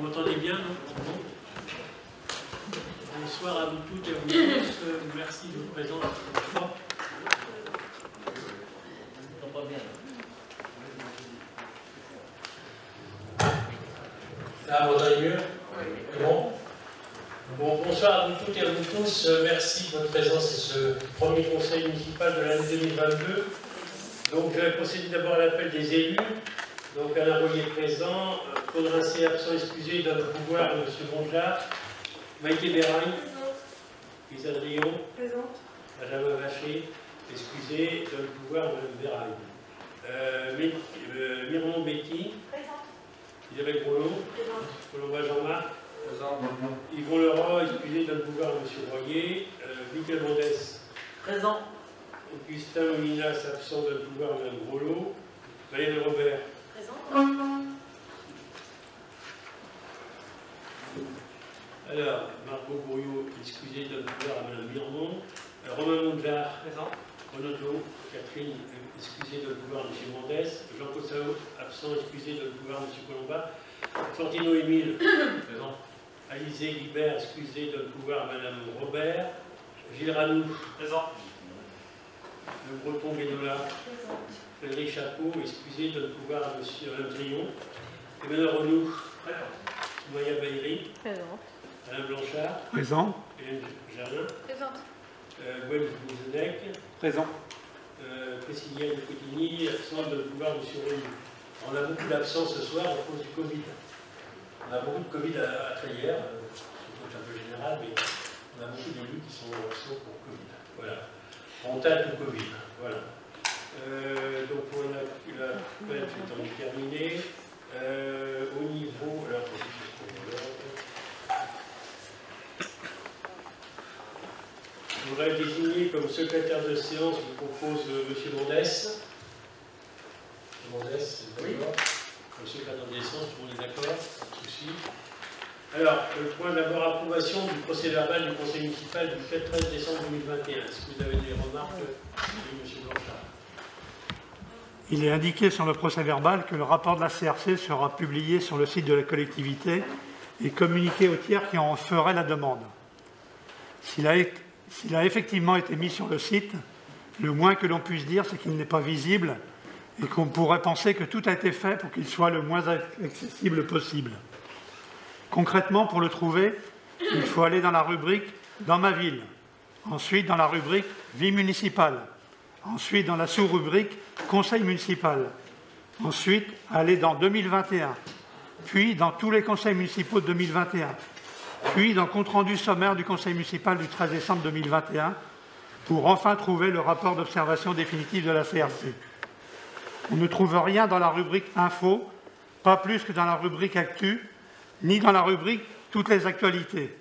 Vous m'entendez bien, non? Bonsoir à vous toutes et à vous tous. Merci de votre présence. Ah, vous entendez mieux? Bon. Bon, bonsoir à vous toutes et à vous tous. Merci de votre présence à ce premier conseil municipal de l'année 2022. Donc, je vais procéder d'abord à l'appel des élus. Donc, Alain Rollier présent, Claude Rincé absent, excusé, donne le pouvoir à M. Bongelard, Maïté Béragne, Lisa Drion, présente, Benjamin Vacher, excusé, donne le pouvoir à Mme Béragne. Myron Betty, présente, Isabelle Grolot, présente, Colomba Jean-Marc, présent, Yvon Leroy, excusé, donne le pouvoir à M. Rollier, Michael Mondès, présent, Augustin Molinas, absent, donne le pouvoir à Mme Grolot, Valérie Robert, alors, Margot Bourriot, excusez, donne le pouvoir à Mme Mirmont. Romain Mondlard, présent. Renaud, Catherine, excusez, donne le pouvoir à M. Mondès. Jean-Paul Sao, absent, excusez, donne le pouvoir à M. Colomba. Fantino Émile, présent. Alizé Guibert, excusez, donne le pouvoir à Mme Robert. Gilles Ranou, présent. Le Breton Bénola, présent. Frédéric Chapeau, excusez, donne le pouvoir à Mme Drion. Emmanuel Renou, présent. Maya Baïri, présent. Alain Blanchard, présent. Hélène Jardin, présente. Gwen Bouzenec, présent. Priscilla Cotigny, absent de pouvoir de M. Renou. On a beaucoup d'absence ce soir à cause du Covid. On a beaucoup de Covid à Traillère, c'est un peu général, mais on a beaucoup d'élus qui sont absents pour Covid. Voilà. Frontal ou Covid. Voilà. Donc pour l'appel, c'est terminé. Au niveau. Alors, je voudrais désigner comme secrétaire de séance, je vous propose M. Mondès. Mondès, c'est d'accord. Comme secrétaire de séance, tout le monde est d'accord, pas de souci. Alors, le point d'abord, approbation du procès verbal du conseil municipal du 13 décembre 2021. Est-ce que vous avez des remarques, M. Blanchard? Il est indiqué sur le procès verbal que le rapport de la CRC sera publié sur le site de la collectivité et communiqué aux tiers qui en feraient la demande. S'il a effectivement été mis sur le site, le moins que l'on puisse dire, c'est qu'il n'est pas visible et qu'on pourrait penser que tout a été fait pour qu'il soit le moins accessible possible. Concrètement, pour le trouver, il faut aller dans la rubrique « Dans ma ville », ensuite dans la rubrique « Vie municipale », ensuite dans la sous-rubrique « Conseil municipal », ensuite aller dans 2021, puis dans tous les conseils municipaux de 2021, puis dans le compte-rendu sommaire du conseil municipal du 13 décembre 2021, pour enfin trouver le rapport d'observation définitif de la CRC. On ne trouve rien dans la rubrique « Info », pas plus que dans la rubrique « Actu », ni dans la rubrique « Toutes les actualités ».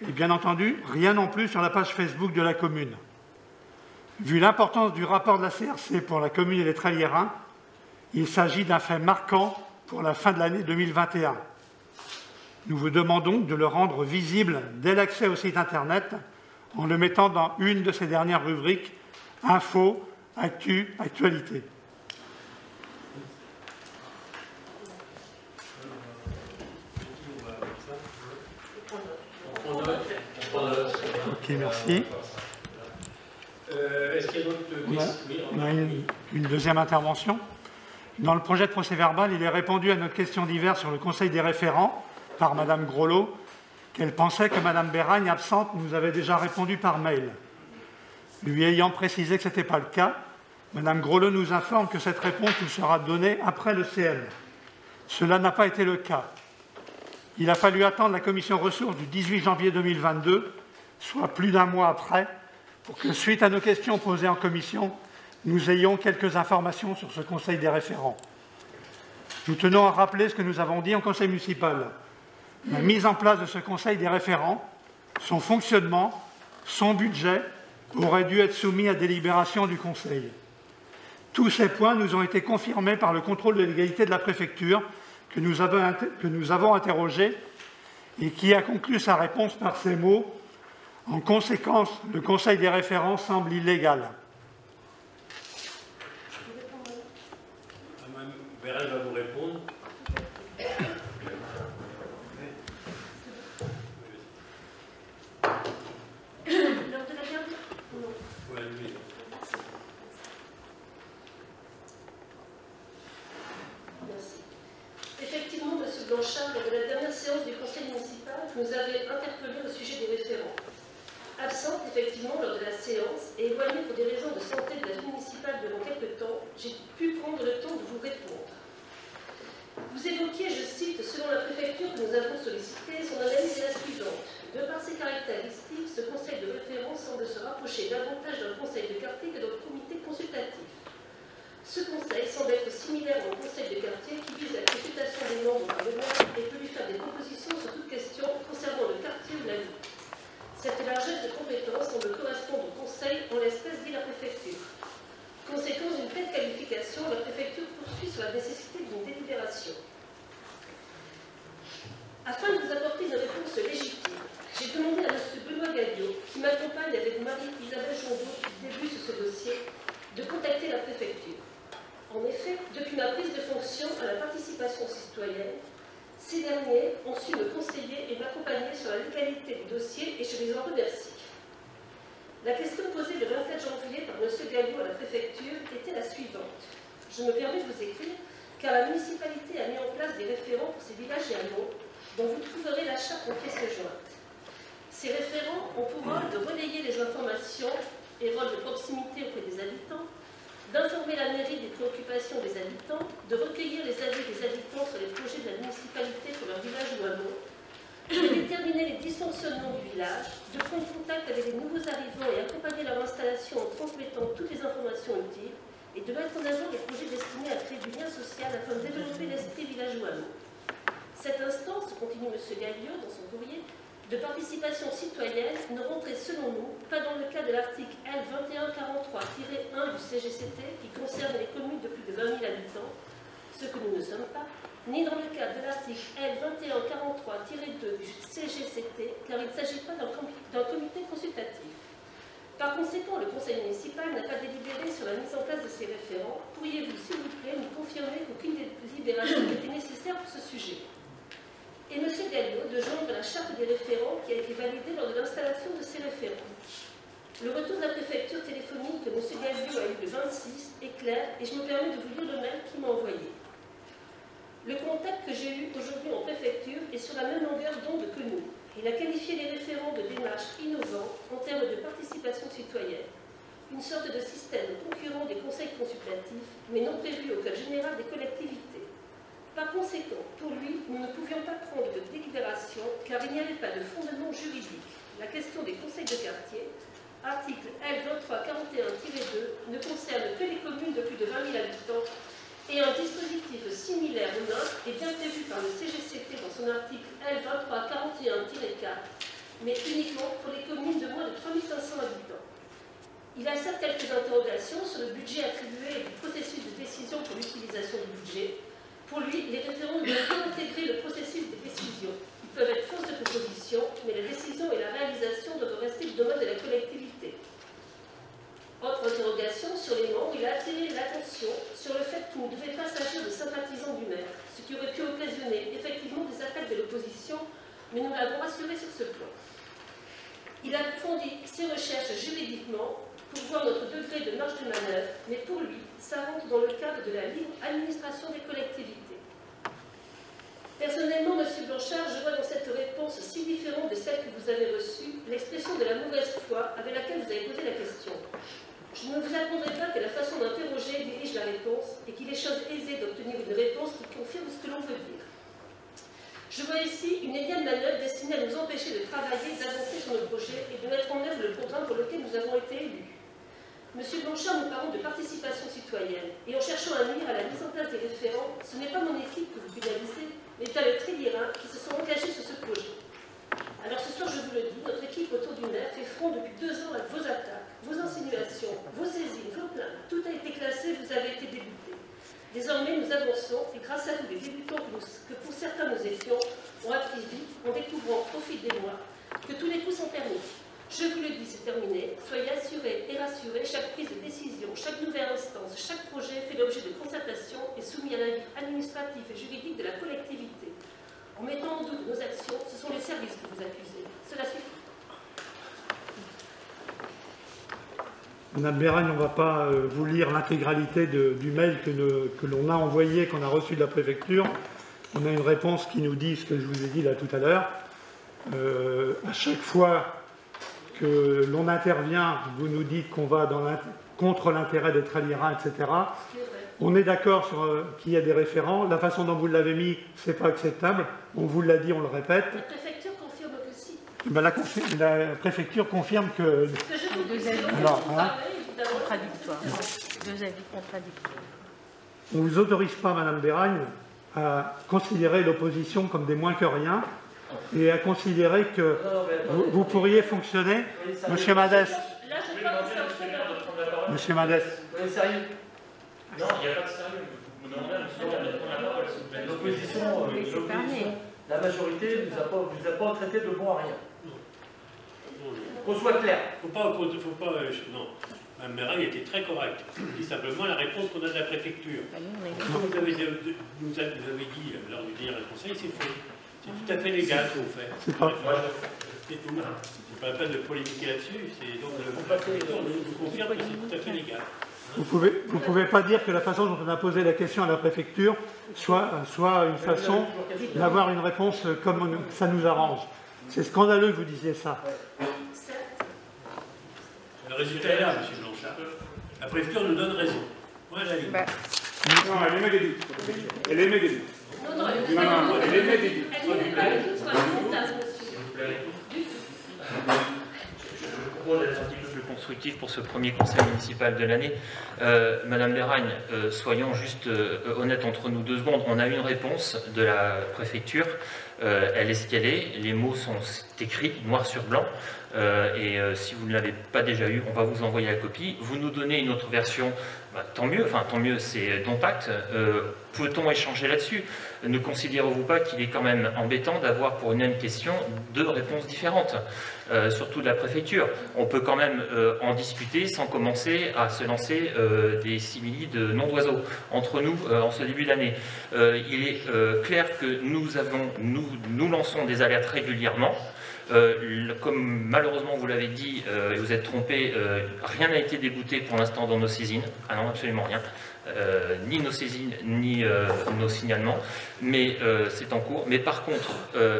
Et bien entendu, rien non plus sur la page Facebook de la commune. Vu l'importance du rapport de la CRC pour la commune et les Traliérains, il s'agit d'un fait marquant pour la fin de l'année 2021. Nous vous demandons de le rendre visible dès l'accès au site Internet en le mettant dans une de ces dernières rubriques « Info, Actu, Actualité ». Ok, merci. Est-ce qu'il y a d'autres questions? On a une deuxième intervention. Dans le projet de procès verbal, il est répondu à notre question d'hiver sur le conseil des référents par Mme Grolot, qu'elle pensait que Mme Béragne, absente, nous avait déjà répondu par mail. Lui ayant précisé que ce n'était pas le cas, Mme Grolot nous informe que cette réponse nous sera donnée après le CM. Cela n'a pas été le cas. Il a fallu attendre la commission ressources du 18 janvier 2022, soit plus d'un mois après, pour que, suite à nos questions posées en commission, nous ayons quelques informations sur ce conseil des référents. Nous tenons à rappeler ce que nous avons dit en conseil municipal. La mise en place de ce conseil des référents, son fonctionnement, son budget auraient dû être soumis à délibération du conseil. Tous ces points nous ont été confirmés par le contrôle de légalité de la préfecture que nous avons interrogé et qui a conclu sa réponse par ces mots. En conséquence, le conseil des référents semble illégal. Mme Béragne va vous répondre. Blanchard, lors de la dernière séance du conseil municipal, nous avait interpellé au sujet des référents. Absente effectivement lors de la séance et éloignée pour des raisons de santé de la vie municipale durant quelques temps, j'ai pu prendre le temps de vous répondre. Vous évoquiez, je cite, selon la préfecture que nous avons sollicité, son analyse est la suivante. De par ses caractéristiques, ce conseil de référence semble se rapprocher davantage d'un conseil de quartier que d'un comité consultatif. Ce conseil semble être similaire au conseil de quartier qui vise la consultation des membres par le maire et peut lui faire des propositions sur toute question concernant le quartier ou la ville. Cette largesse de compétences semble correspondre au conseil, en l'espèce dit la préfecture. Conséquence d'une telle qualification, la préfecture poursuit sur la nécessité d'une délibération. Afin de vous apporter une réponse légitime, j'ai demandé à M. Benoît Galliot, qui m'accompagne avec Marie-Isabelle Jondot depuis le début sur ce dossier, de contacter la préfecture. En effet, depuis ma prise de fonction à la participation citoyenne, ces derniers ont su me conseiller et m'accompagner sur la légalité du dossier et je les en remercie. La question posée le 24 janvier par M. Galliot à la préfecture était la suivante. Je me permets de vous écrire car la municipalité a mis en place des référents pour ces villages et hameaux dont vous trouverez la charte en pièces jointes. Ces référents ont pour rôle de relayer les informations et rôle de proximité auprès des habitants, d'informer la mairie des préoccupations des habitants, de recueillir les avis des habitants sur les projets de la municipalité pour leur village ou hameau, de déterminer les dysfonctionnements du village, de prendre contact avec les nouveaux arrivants et accompagner leur installation en transmettant toutes les informations utiles, et de mettre en avant les projets destinés à créer du lien social afin de développer l'esprit villageois. Cette instance, continue M. Galliot dans son courrier, de participation citoyenne ne rentrait selon nous pas dans le cas de l'article L 2143-1 du CGCT qui concerne les communes de plus de 20 000 habitants, ce que nous ne sommes pas, ni dans le cadre de l'article L 2143-2 du CGCT, car il ne s'agit pas d'un comité consultatif. Par conséquent, le conseil municipal n'a pas délibéré sur la mise en place de ces référents. Pourriez-vous, s'il vous plaît, nous confirmer qu'aucune délibération n'était nécessaire pour ce sujet? Et M. Galliot de joindre la charte des référents qui a été validée lors de l'installation de ces référents. Le retour de la préfecture téléphonique que M. Galliot a eu le 26 est clair et je me permets de vous lire le mail qu'il m'a envoyé. Le contact que j'ai eu aujourd'hui en préfecture est sur la même longueur d'onde que nous. Il a qualifié les référents de démarches innovantes en termes de participation citoyenne, une sorte de système concurrent des conseils consultatifs, mais non prévu au code général des collectivités. Par conséquent, pour lui, nous ne pouvions pas prendre de délibération car il n'y avait pas de fondement juridique. La question des conseils de quartier, article L 2341-2, ne concerne que les communes de plus de 20 000 habitants et un dispositif similaire au nôtre est bien prévu par le CGCT dans son article L 2341-4, mais uniquement pour les communes de moins de 3500 habitants. Il a certes quelques interrogations sur le budget attribué et du processus de décision pour l'utilisation du budget. Pour lui, les référents doivent bien intégrer le processus des décisions. Ils peuvent être force de proposition, mais la décision et la réalisation doivent rester le domaine de la collectivité. Autre interrogation sur les membres, il a attiré l'attention sur le fait qu'il ne devait pas s'agir de sympathisants du maire, ce qui aurait pu occasionner effectivement des attaques de l'opposition, mais nous l'avons rassuré sur ce plan. Il a fourni ses recherches juridiquement pour voir notre degré de marge de manœuvre, mais pour lui, ça rentre dans le cadre de la libre administration des collectivités. Personnellement, M. Blanchard, je vois dans cette réponse si différente de celle que vous avez reçue l'expression de la mauvaise foi avec laquelle vous avez posé la question. Je ne vous apprendrai pas que la façon d'interroger dirige la réponse et qu'il est chose aisée d'obtenir une réponse qui confirme ce que l'on veut dire. Je vois ici une énième manœuvre destinée à nous empêcher de travailler, d'avancer sur nos projets et de mettre en œuvre le programme pour lequel nous avons été élus. Monsieur Blanchard, nous parlons de participation citoyenne et en cherchant à nuire à la mise en place des référents, ce n'est pas mon équipe que vous pénalisez, mais bien le Tréliérain qui se sont engagés sur ce projet. Alors ce soir, je vous le dis, notre équipe autour du maire fait front depuis 2 ans à vos attaques, vos insinuations, vos saisines, vos plaintes. Tout a été classé, vous avez été déboutés. Désormais, nous avançons et grâce à vous, les débutants que pour certains nous étions, on a pris vie en découvrant au fil des mois que tous les coups sont permis. Je vous le dis, c'est terminé. Soyez assurés et rassurés, chaque prise de décision, chaque nouvelle instance, chaque projet fait l'objet de concertation et soumis à l'avis administratif et juridique de la collectivité. En mettant en doute nos actions, ce sont les services que vous accusez. Cela suffit. Madame Béragne, on ne va pas vous lire l'intégralité du mail que l'on a envoyé, qu'on a reçu de la préfecture. on a une réponse qui nous dit ce que je vous ai dit là tout à l'heure. À chaque fois que l'on intervient, vous nous dites qu'on va contre l'intérêt des Tralirins, etc. On est d'accord sur qu'il y a des référents. La façon dont vous l'avez mis, ce n'est pas acceptable. On vous l'a dit, on le répète. La préfecture confirme aussi. Ben, la préfecture confirme que... Deux avis contradictoires. Deux avis contradictoires. On ne vous autorise pas, Madame Béragne, à considérer l'opposition comme des moins que rien et à considérer que vous pourriez fonctionner. Monsieur Madès. Monsieur Madès. Vous êtes sérieux? Non, il n'y a pas de sérieux. Vous demandez à monsieur de prendre la parole, s'il vous plaît. L'opposition, la majorité ne vous a pas traité de bon à rien. Qu'on soit clair. Faut pas, non. Mme Béragne était très correcte. Je dis simplement la réponse qu'on a de la préfecture. Vous avez dit lors du dernier conseil, c'est faux. C'est tout à fait légal ce qu'on fait. C'est pas... C'est tout. C'est pas la peine de polémiquer là-dessus. Donc la préfecture nous confirme que c'est tout à fait légal. Vous pouvez pas dire que la façon dont on a posé la question à la préfecture soit une façon d'avoir une réponse comme ça nous arrange. C'est scandaleux que vous disiez ça. Le résultat est là, M. Blanchard. La préfecture nous donne raison. Moi, la ligne. Non, elle émet des doutes. Elle émet des doutes. Non, elle émet des doutes. Elle n'est pas du tout sur la montage, monsieur. Je propose d'être un petit peu plus constructif pour ce premier conseil municipal de l'année. Madame Béragne, soyons juste honnêtes entre nous 2 secondes. On a eu une réponse de la préfecture. Elle est ce qu'elle est. Les mots sont écrits noir sur blanc. Si vous ne l'avez pas déjà eu, on va vous envoyer la copie. Vous nous donnez une autre version, tant mieux, c'est dont acte. Peut-on échanger là-dessus? Ne considérez-vous pas qu'il est quand même embêtant d'avoir pour une même question 2 réponses différentes, surtout de la préfecture? On peut quand même en discuter sans commencer à se lancer des simili de noms d'oiseaux entre nous en ce début d'année. Il est clair que nous lançons des alertes régulièrement. Comme malheureusement vous l'avez dit et vous êtes trompé, rien n'a été débouté pour l'instant dans nos saisines. Ah non, absolument rien. Ni nos saisines, ni nos signalements. Mais c'est en cours. Mais par contre,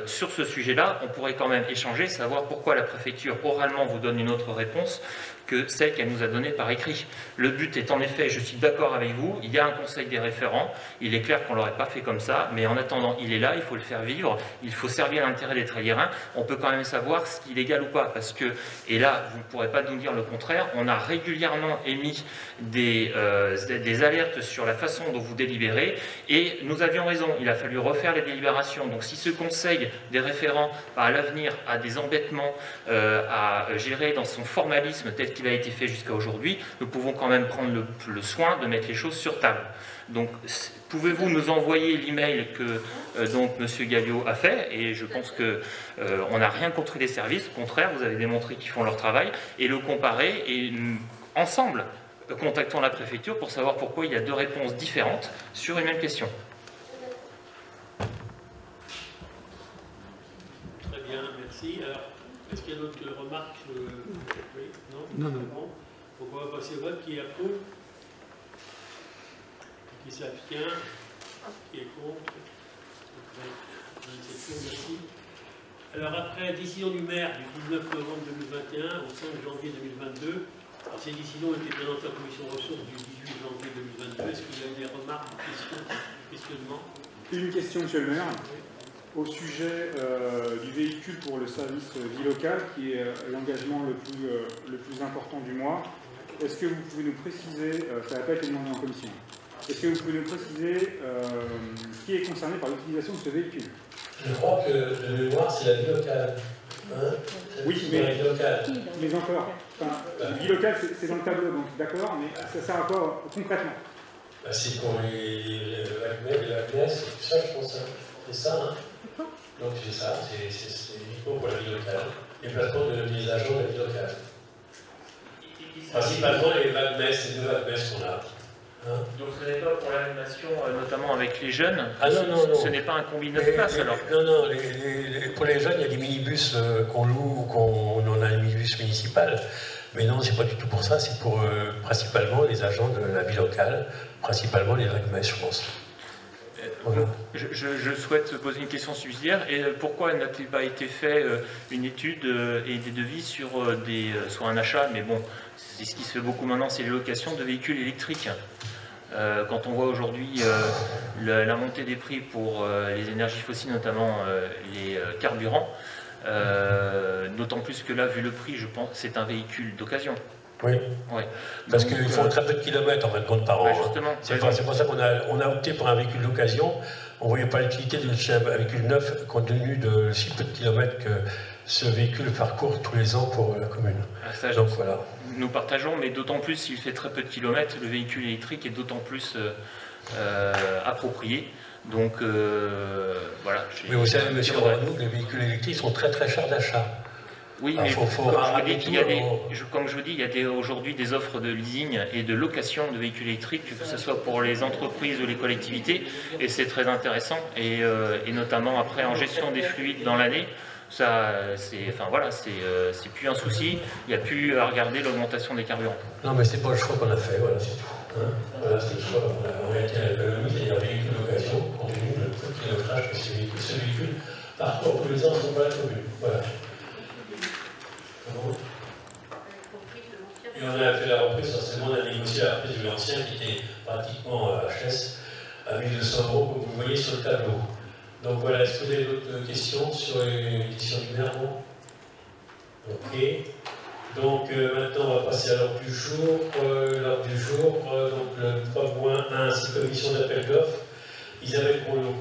sur ce sujet-là, on pourrait quand même échanger, savoir pourquoi la préfecture oralement vous donne une autre réponse que celle qu'elle nous a donnée par écrit. Le but est en effet, je suis d'accord avec vous, il y a un conseil des référents, il est clair qu'on ne l'aurait pas fait comme ça, mais en attendant, il est là, il faut le faire vivre, il faut servir l'intérêt des Tralirins, on peut quand même savoir ce qu'il est légal ou pas, parce que, et là, vous ne pourrez pas nous dire le contraire, on a régulièrement émis des alertes sur la façon dont vous délibérez, et nous avions raison, il a fallu refaire les délibérations, donc si ce conseil des référents, à l'avenir, a des embêtements à gérer dans son formalisme tel qu'il a été fait jusqu'à aujourd'hui, nous pouvons quand même prendre le soin de mettre les choses sur table. Donc, pouvez-vous nous envoyer l'email que donc M. Galliot a fait? Et je pense qu'on n'a rien contre les services, au contraire, vous avez démontré qu'ils font leur travail, et le comparer, et ensemble, contactons la préfecture pour savoir pourquoi il y a 2 réponses différentes sur une même question. Très bien, merci. Alors, est-ce qu'il y a d'autres remarques? Oui, non? Non. Donc on va passer au vote. Qui approuve? Qui s'abstient? Qui est contre? Merci. Alors après décision du maire du 19 novembre 2021 au 5 janvier 2022, alors ces décisions ont été présentées en commission ressources du 18 janvier 2022. Est-ce qu'il y a des remarques, des questions, des questionnements? Une question, monsieur le maire. Au sujet du véhicule pour le service vie locale, qui est l'engagement le plus important du mois, est-ce que vous pouvez nous préciser, ça n'a pas été demandé en commission, est-ce que vous pouvez nous préciser qui est concerné par l'utilisation de ce véhicule? Je crois que de mémoire, c'est la vie locale. Hein, oui, mais encore, vie locale, c'est dans le tableau, donc d'accord, mais ça sert à quoi concrètement? C'est pour les VACMES, c'est tout ça, je pense. Hein. C'est ça, hein. Donc c'est ça, c'est uniquement pour la vie locale, les placements des agents de la vie locale. Principalement les VACMES, les 2 VACMES qu'on a. Hein. Donc ce n'est pas pour l'animation, notamment avec les jeunes. Ah non. Ce n'est pas un combi 9 places alors. Non, pour les jeunes, il y a des minibus qu'on loue, on a un minibus municipal. Mais non, c'est pas du tout pour ça, c'est pour principalement les agents de la vie locale, principalement les VACMES, je pense. Voilà. Je souhaite poser une question subsidiaire. Et pourquoi n'a-t-il pas été fait une étude et des devis sur un achat, mais bon, c'est ce qui se fait beaucoup maintenant, c'est les locations de véhicules électriques. Quand on voit aujourd'hui la montée des prix pour les énergies fossiles, notamment les carburants, d'autant plus que là, vu le prix, je pense que c'est un véhicule d'occasion. Oui, Ouais. parce qu'ils font très peu de kilomètres en fin de compte par an. Ouais, justement. C'est pour ça qu'on a opté pour un véhicule d'occasion. On ne voyait pas l'utilité de un véhicule neuf compte tenu de si peu de kilomètres que ce véhicule parcourt tous les ans pour la commune. Ah, ça, donc voilà. Nous partageons, mais d'autant plus s'il fait très peu de kilomètres, le véhicule électrique est d'autant plus approprié. Donc voilà. Mais vous savez, monsieur Renaud, les véhicules électriques sont très très chers d'achat. Oui, mais comme je vous dis, il y a aujourd'hui des offres de leasing et de location de véhicules électriques, que ce soit pour les entreprises ou les collectivités, et c'est très intéressant, et notamment après en gestion des fluides dans l'année, ça, c'est plus un souci, il n'y a plus à regarder l'augmentation des carburants. Non, mais c'est pas le choix qu'on a fait, voilà, c'est tout. Hein, voilà, c'est le choix. On a été à l'économie, c'est-à-dire véhicule d'occasion, compte tenu de tout le kilométrage que ce véhicule parcourt tous les ans sur la commune. Voilà. Et on a fait la reprise, forcément, on a négocié la reprise de l'ancien qui était pratiquement HS à 1200 €, comme vous voyez sur le tableau. Donc voilà, est-ce que vous avez d'autres questions sur les questions du maire? Ok. Donc maintenant, on va passer à l'ordre du jour. Donc le 3.1, c'est commission d'appel d'offres. Isabelle Grolot.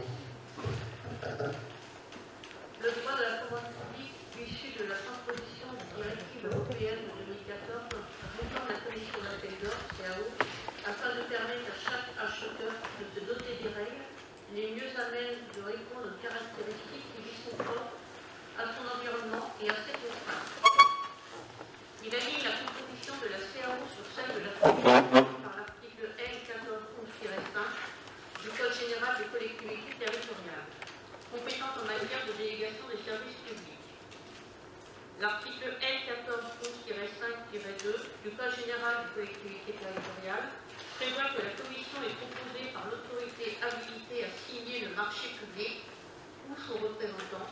Le droit de la commande publique issu de la transposition de la directive européenne de 2014 réforme la commission d'appel d'offres, CAO, afin de permettre à chaque acheteur de se doter des règles les mieux à même de répondre aux caractéristiques qui lui sont propres à son environnement et à ses contraintes. Il aligne la composition de la CAO sur celle de la commission par l'article L1411-5 du Code général des collectivités territoriales, compétente en matière de délégation des services publics. L'article L1411-5-2 du Code général des collectivités territoriales prévoit que la commission est composée par l'autorité habilitée à signer le marché public ou son représentant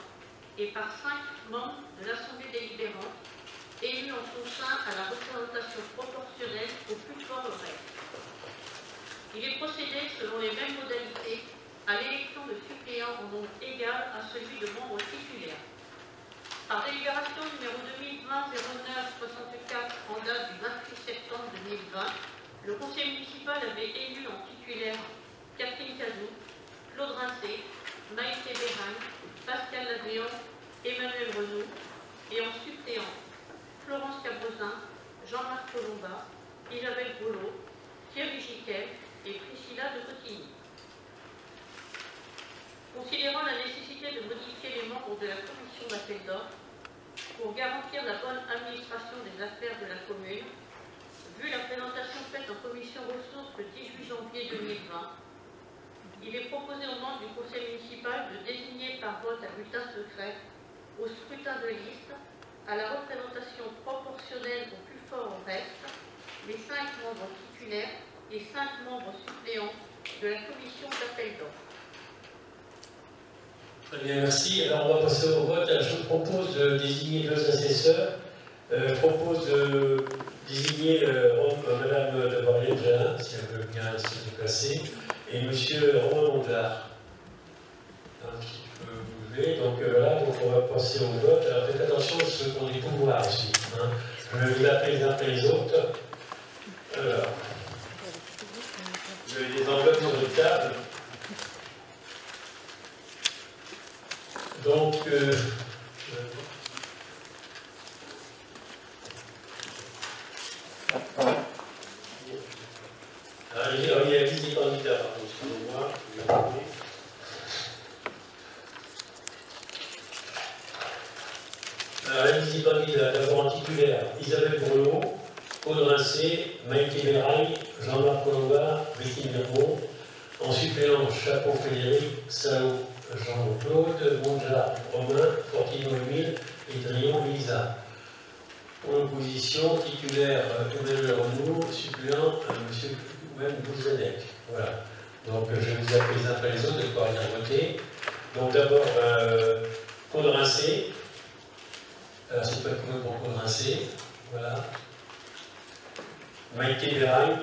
et par 5 membres de l'Assemblée délibérante élus en son sein à la représentation proportionnelle au plus fort reste. Il est procédé selon les mêmes modalités à l'élection de suppléants en nombre égal à celui de membres titulaires. Par délibération numéro 2020-09-64 en date du 28 septembre 2020, le conseil municipal avait élu en titulaire Catherine Cazou, Claude Rincé, Maïté Béragne, Pascal Ladéon, Emmanuel Renaud, et en suppléant Florence Cabrezin, Jean-Marc Colomba, Isabelle Grolot, Thierry Giquel et Priscilla de Cotigny. Considérant la nécessité de modifier les membres de la commission d'appel d'offres pour garantir la bonne administration des affaires de la commune, vu la présentation faite en commission ressources le 18 janvier 2020, il est proposé aux membres du conseil municipal de désigner par vote à bulletin secret, au scrutin de liste, à la représentation proportionnelle au plus fort au reste, les 5 membres titulaires et 5 membres suppléants de la commission d'appel d'offres. Très bien, merci. Alors on va passer au vote. Je vous propose de désigner 2 assesseurs. Je propose de désigner Madame de Barrière-Jalin, si elle veut bien se déplacer, et Monsieur Romain Mondard. Donc voilà, donc on va passer au vote. Alors faites attention à ce qu'on est pouvoir aussi. Hein. Je vais les appeler les uns après les autres. Alors, vous avez des enveloppes sur votre table. Donc, il y a 10 candidats, pardon, excusez-moi. Alors, la liste des candidats, d'abord en titulaire, Isabelle Grolot, Claude Rincé, Maïté Béraille, Jean-Marc Colomba, Betty Mirmont. En suppléant, Chapeau Frédéric, Sao Jean-Claude, Mondjar Romain, Fortino Emile et Drion Lisa. Pour l'opposition, titulaire Emmanuel Renaud, suppléant M. Bouzanec. Voilà. Donc je vais vous appeler les uns après les autres de pouvoir venir voter. Donc d'abord, Claude Rincé. Alors c'est pas Claude pour Claude Rincé. Voilà. Maïté Béraille.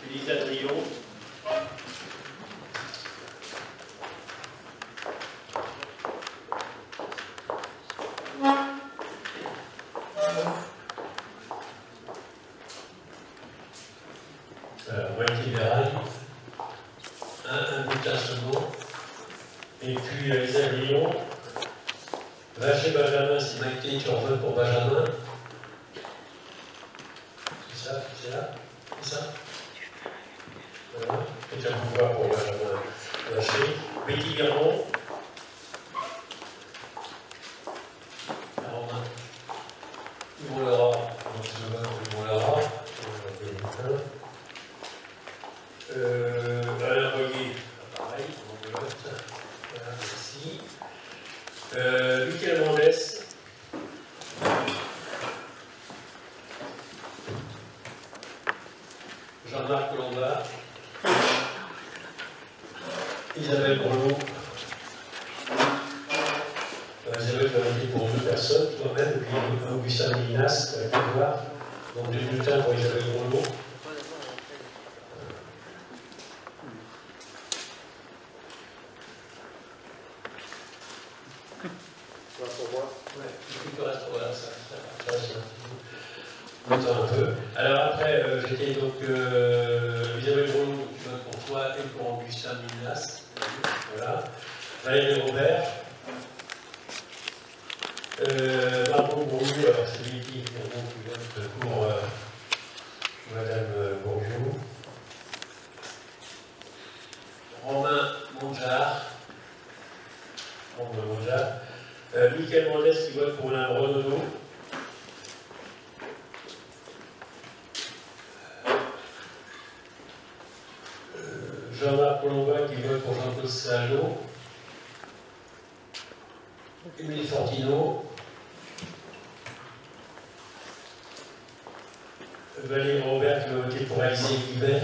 Elisa Drion. Maïté Béraille. Un bulletin seulement. Et puis Elisa Drion. Vacher Benjamin, c'est Maïté, tu en veux pour Benjamin. C'est ça, c'est là, c'est ça. Voilà, c'est un pouvoir pour Benjamin Vacher. Betty Guermont. Romain. Yvon Laura. Donc je vois Yvon Laura. Alain Royer. Pareil, on vote. Voilà, merci. Michael Mendès. Jean-Marc Colombard. Isabelle Brelot. Isabelle va voter pour 2 personnes, toi-même, et puis Augustin Minas, avec le pouvoir. Donc 2 bulletins pour Isabelle Brelot. Un peu. Alors après, j'étais donc Isabelle Brelot, tu votes pour toi et pour Augustin Minas. Voilà. Valérie Robert. Margot Bourdieu, alors c'est lui qui vote pour Madame Bourdieu. Romain Monjard. Michael Mendès qui vote pour Madame Renaudot. Jean-Marc Colombard qui vote pour Jean-Claude Salot. Émile Fortino. Valérie Robert qui va voter pour Alizé Guibert.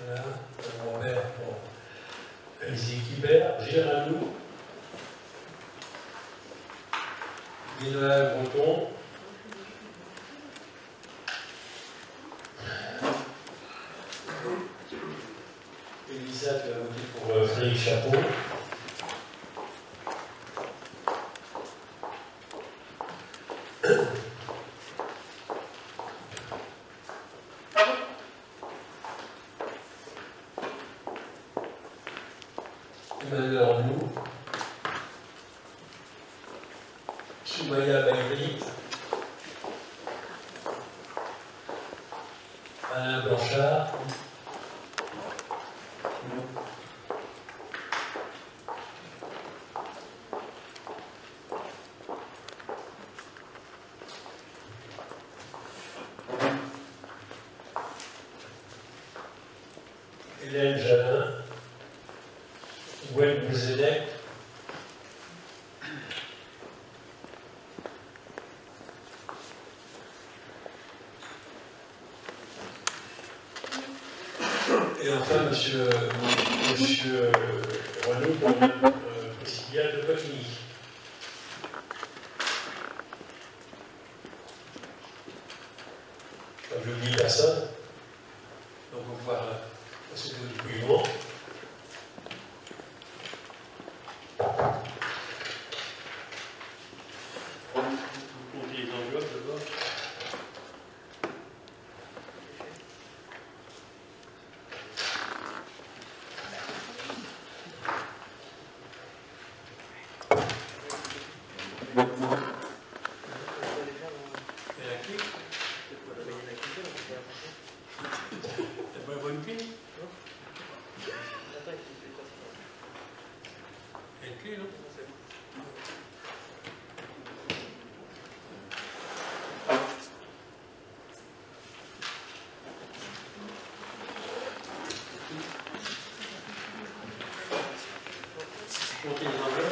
Voilà, Robert pour Alizé Guibert. Gérard Loup. Guénois Breton. Elisa qui va voter pour Frédéric Chapeau. Emmanuel Arnoux. Soumaya Baïri. Alain Blanchard. Hélène Jalin. Gwen Bouzedek. Et enfin, monsieur Renaud pour Mme Priscilla de Cotigny. Je n'oublie personne. Donc on va pouvoir procéder au dépouillement. Vous comptez les enveloppes d'abord. Et la clé.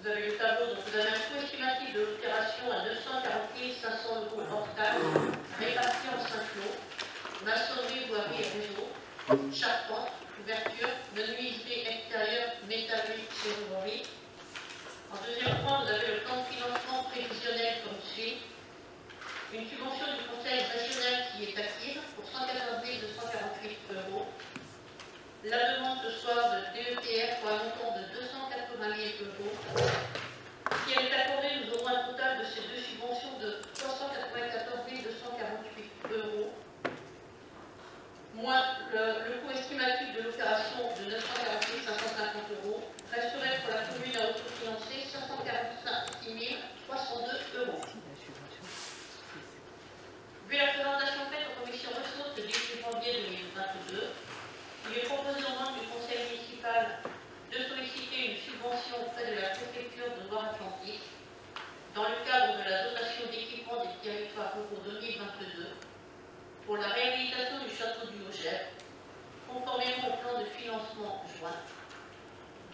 vous avez le tableau, donc vous avez un coût estimatif de l'opération à 240 500 € hors taxe, réparti en 5 lots, maçonnerie, voirie et réseau, charpente, couverture, menuiserie extérieure, métallique, serrurerie. En deuxième point, vous avez le plan de financement prévisionnel comme suit. Une subvention du Conseil régional qui est active pour 114 248 €. La demande ce soir de DETR pour un montant de 280 000 €. Si elle est accordée, nous aurons un total de ces deux subventions de 394 248 €, moins le coût estimatif de l'opération de 940 550 €, resterait pour la commune à autofinancer 546 302 €. Vu la présentation faite en commission ressources le 18 janvier 2022, il est proposé au membre du conseil municipal de solliciter une subvention auprès de la préfecture de Loire-Atlantique dans le cadre de la dotation d'équipement des territoires ruraux 2022 pour la réhabilitation du château du Haut-Gers, conformément au plan de financement joint,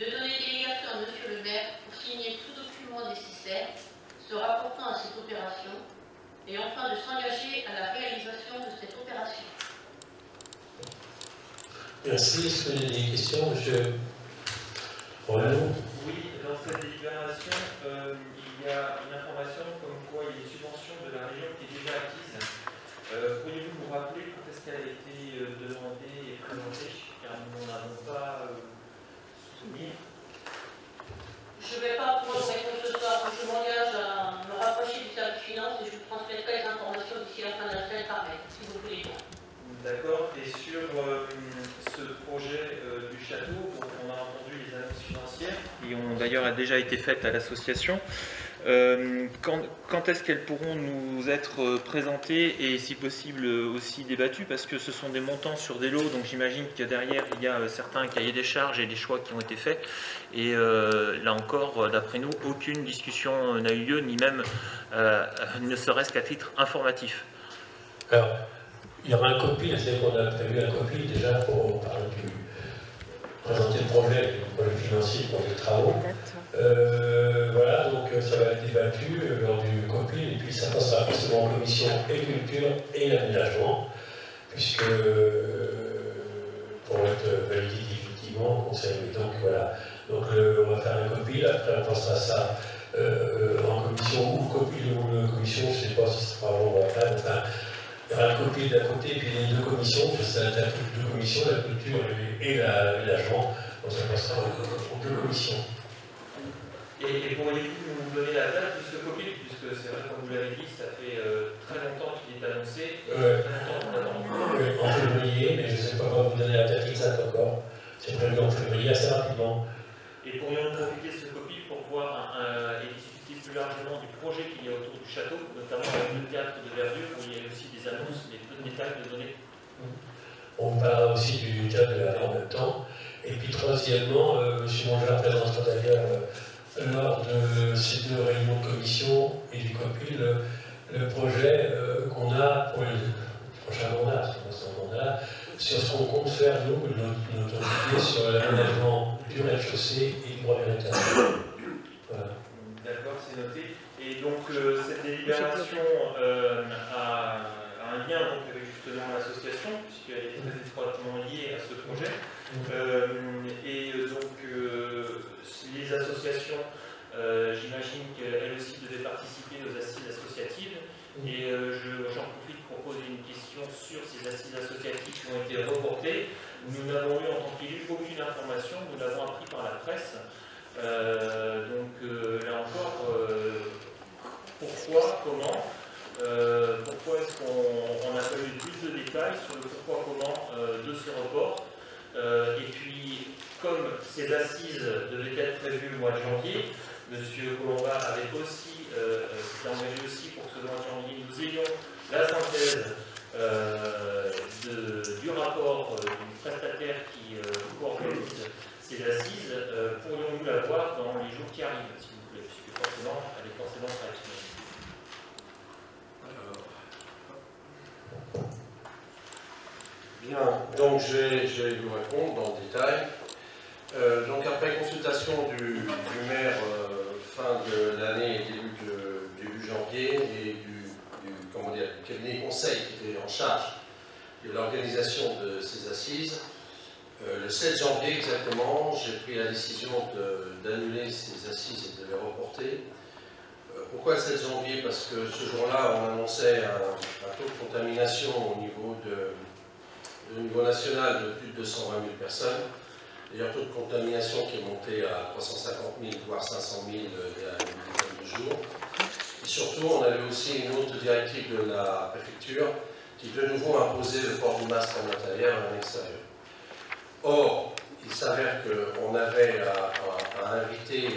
de donner délégation à Monsieur le maire pour signer tout document nécessaire se rapportant à cette opération et enfin de s'engager à la réalisation de cette opération. Merci. Est-ce qu'il y a des questions, monsieur Rolland? Oui, dans cette délibération, il y a une information comme quoi il y a une subvention de la région qui est déjà acquise. Pourriez-vous nous rappeler quand est-ce qu'elle a été demandée et présentée, car nous n'en avons pas souvenir? Je ne vais pas pouvoir vous répondre ce soir. Je m'engage à me rapprocher du service finance et je vous transmettrai les informations d'ici la fin de la semaine par mail, si vous voulez bien. D'accord. Et sur ce projet du château, dont on a entendu les annonces financières, qui ont d'ailleurs déjà été faites à l'association, quand est-ce qu'elles pourront nous être présentées et si possible aussi débattues, parce que ce sont des montants sur des lots, donc j'imagine que derrière il y a certains cahiers des charges et des choix qui ont été faits, et là encore, d'après nous, aucune discussion n'a eu lieu, ni même ne serait-ce qu'à titre informatif. Alors, il y aura un copil, c'est qu'on a prévu un copil déjà pour présenter le projet financier pour les travaux. Voilà, donc ça va être débattu lors du copil, et puis ça passera forcément en commission et culture et aménagement, puisque pour être validé définitivement au conseil. Donc voilà, donc on va faire un copil, après on passera ça en commission ou copil ou une commission, je ne sais pas si ce sera vraiment après, enfin, il y aura le copil d'un côté et puis les deux commissions, c'est deux commissions, la culture et l'aménagement, donc ça passera en deux commissions. Et pourriez-vous nous donner la date de ce copil, puisque c'est vrai, comme vous l'avez dit, ça fait très longtemps qu'il est annoncé, très longtemps qu'on attend. Oui, en février, mais je ne sais pas comment vous donner la date exacte encore. C'est prévu en février, assez rapidement. Et pourrions-nous profiter de ce copil pour voir et discuter plus largement du projet qu'il y a autour du château, notamment le théâtre de Verdure, où il y a aussi des annonces, des peu de détails de données. On parlera aussi du théâtre de Verdure en même temps. Et puis troisièmement, M. Mangela présentera d'ailleurs lors de ces deux réunions de commission et du copil le projet qu'on a pour le prochain mandat, sur ce qu'on compte faire, nous, notre idée sur l'aménagement du rez-de-chaussée et du droit véritable. Voilà. D'accord, c'est noté. Et donc, cette délibération a un lien donc, avec justement l'association, puisqu'elle est très étroitement liée à ce projet. Et donc, les associations, j'imagine qu'elles aussi devaient participer aux assises associatives. Et j'en profite pour poser une question sur ces assises associatives qui ont été reportées. Nous n'avons eu en tant qu'élus aucune information, nous l'avons appris par la presse. Donc là encore, pourquoi, comment, pourquoi est-ce qu'on n'a pas eu plus de détails sur le pourquoi, comment de ce report. Et puis, comme ces assises devaient être prévues le mois de janvier, M. Colomba avait aussi, s'était engagé aussi pour que ce mois de janvier, nous ayons la synthèse du rapport du prestataire qui co-organise ces assises. Pourrions-nous la voir dans les jours qui arrivent, s'il vous plaît, puisque forcément, elle est forcément réactionnée. Bien, donc je vais vous répondre dans le détail. Donc après consultation du maire fin de l'année et début janvier et du cabinet conseil qui était en charge de l'organisation de ces assises. Le 7 janvier exactement, j'ai pris la décision d'annuler ces assises et de les reporter. Pourquoi le 7 janvier? Parce que ce jour-là, on annonçait un taux de contamination au niveau national de plus de 220 000 personnes. D'ailleurs, taux de contamination qui est monté à 350 000, voire 500 000 il y a une dizaine de jours. Et surtout, on avait aussi une autre directive de la préfecture qui de nouveau imposait le port du masque en intérieur et en extérieur. Or, il s'avère qu'on avait à inviter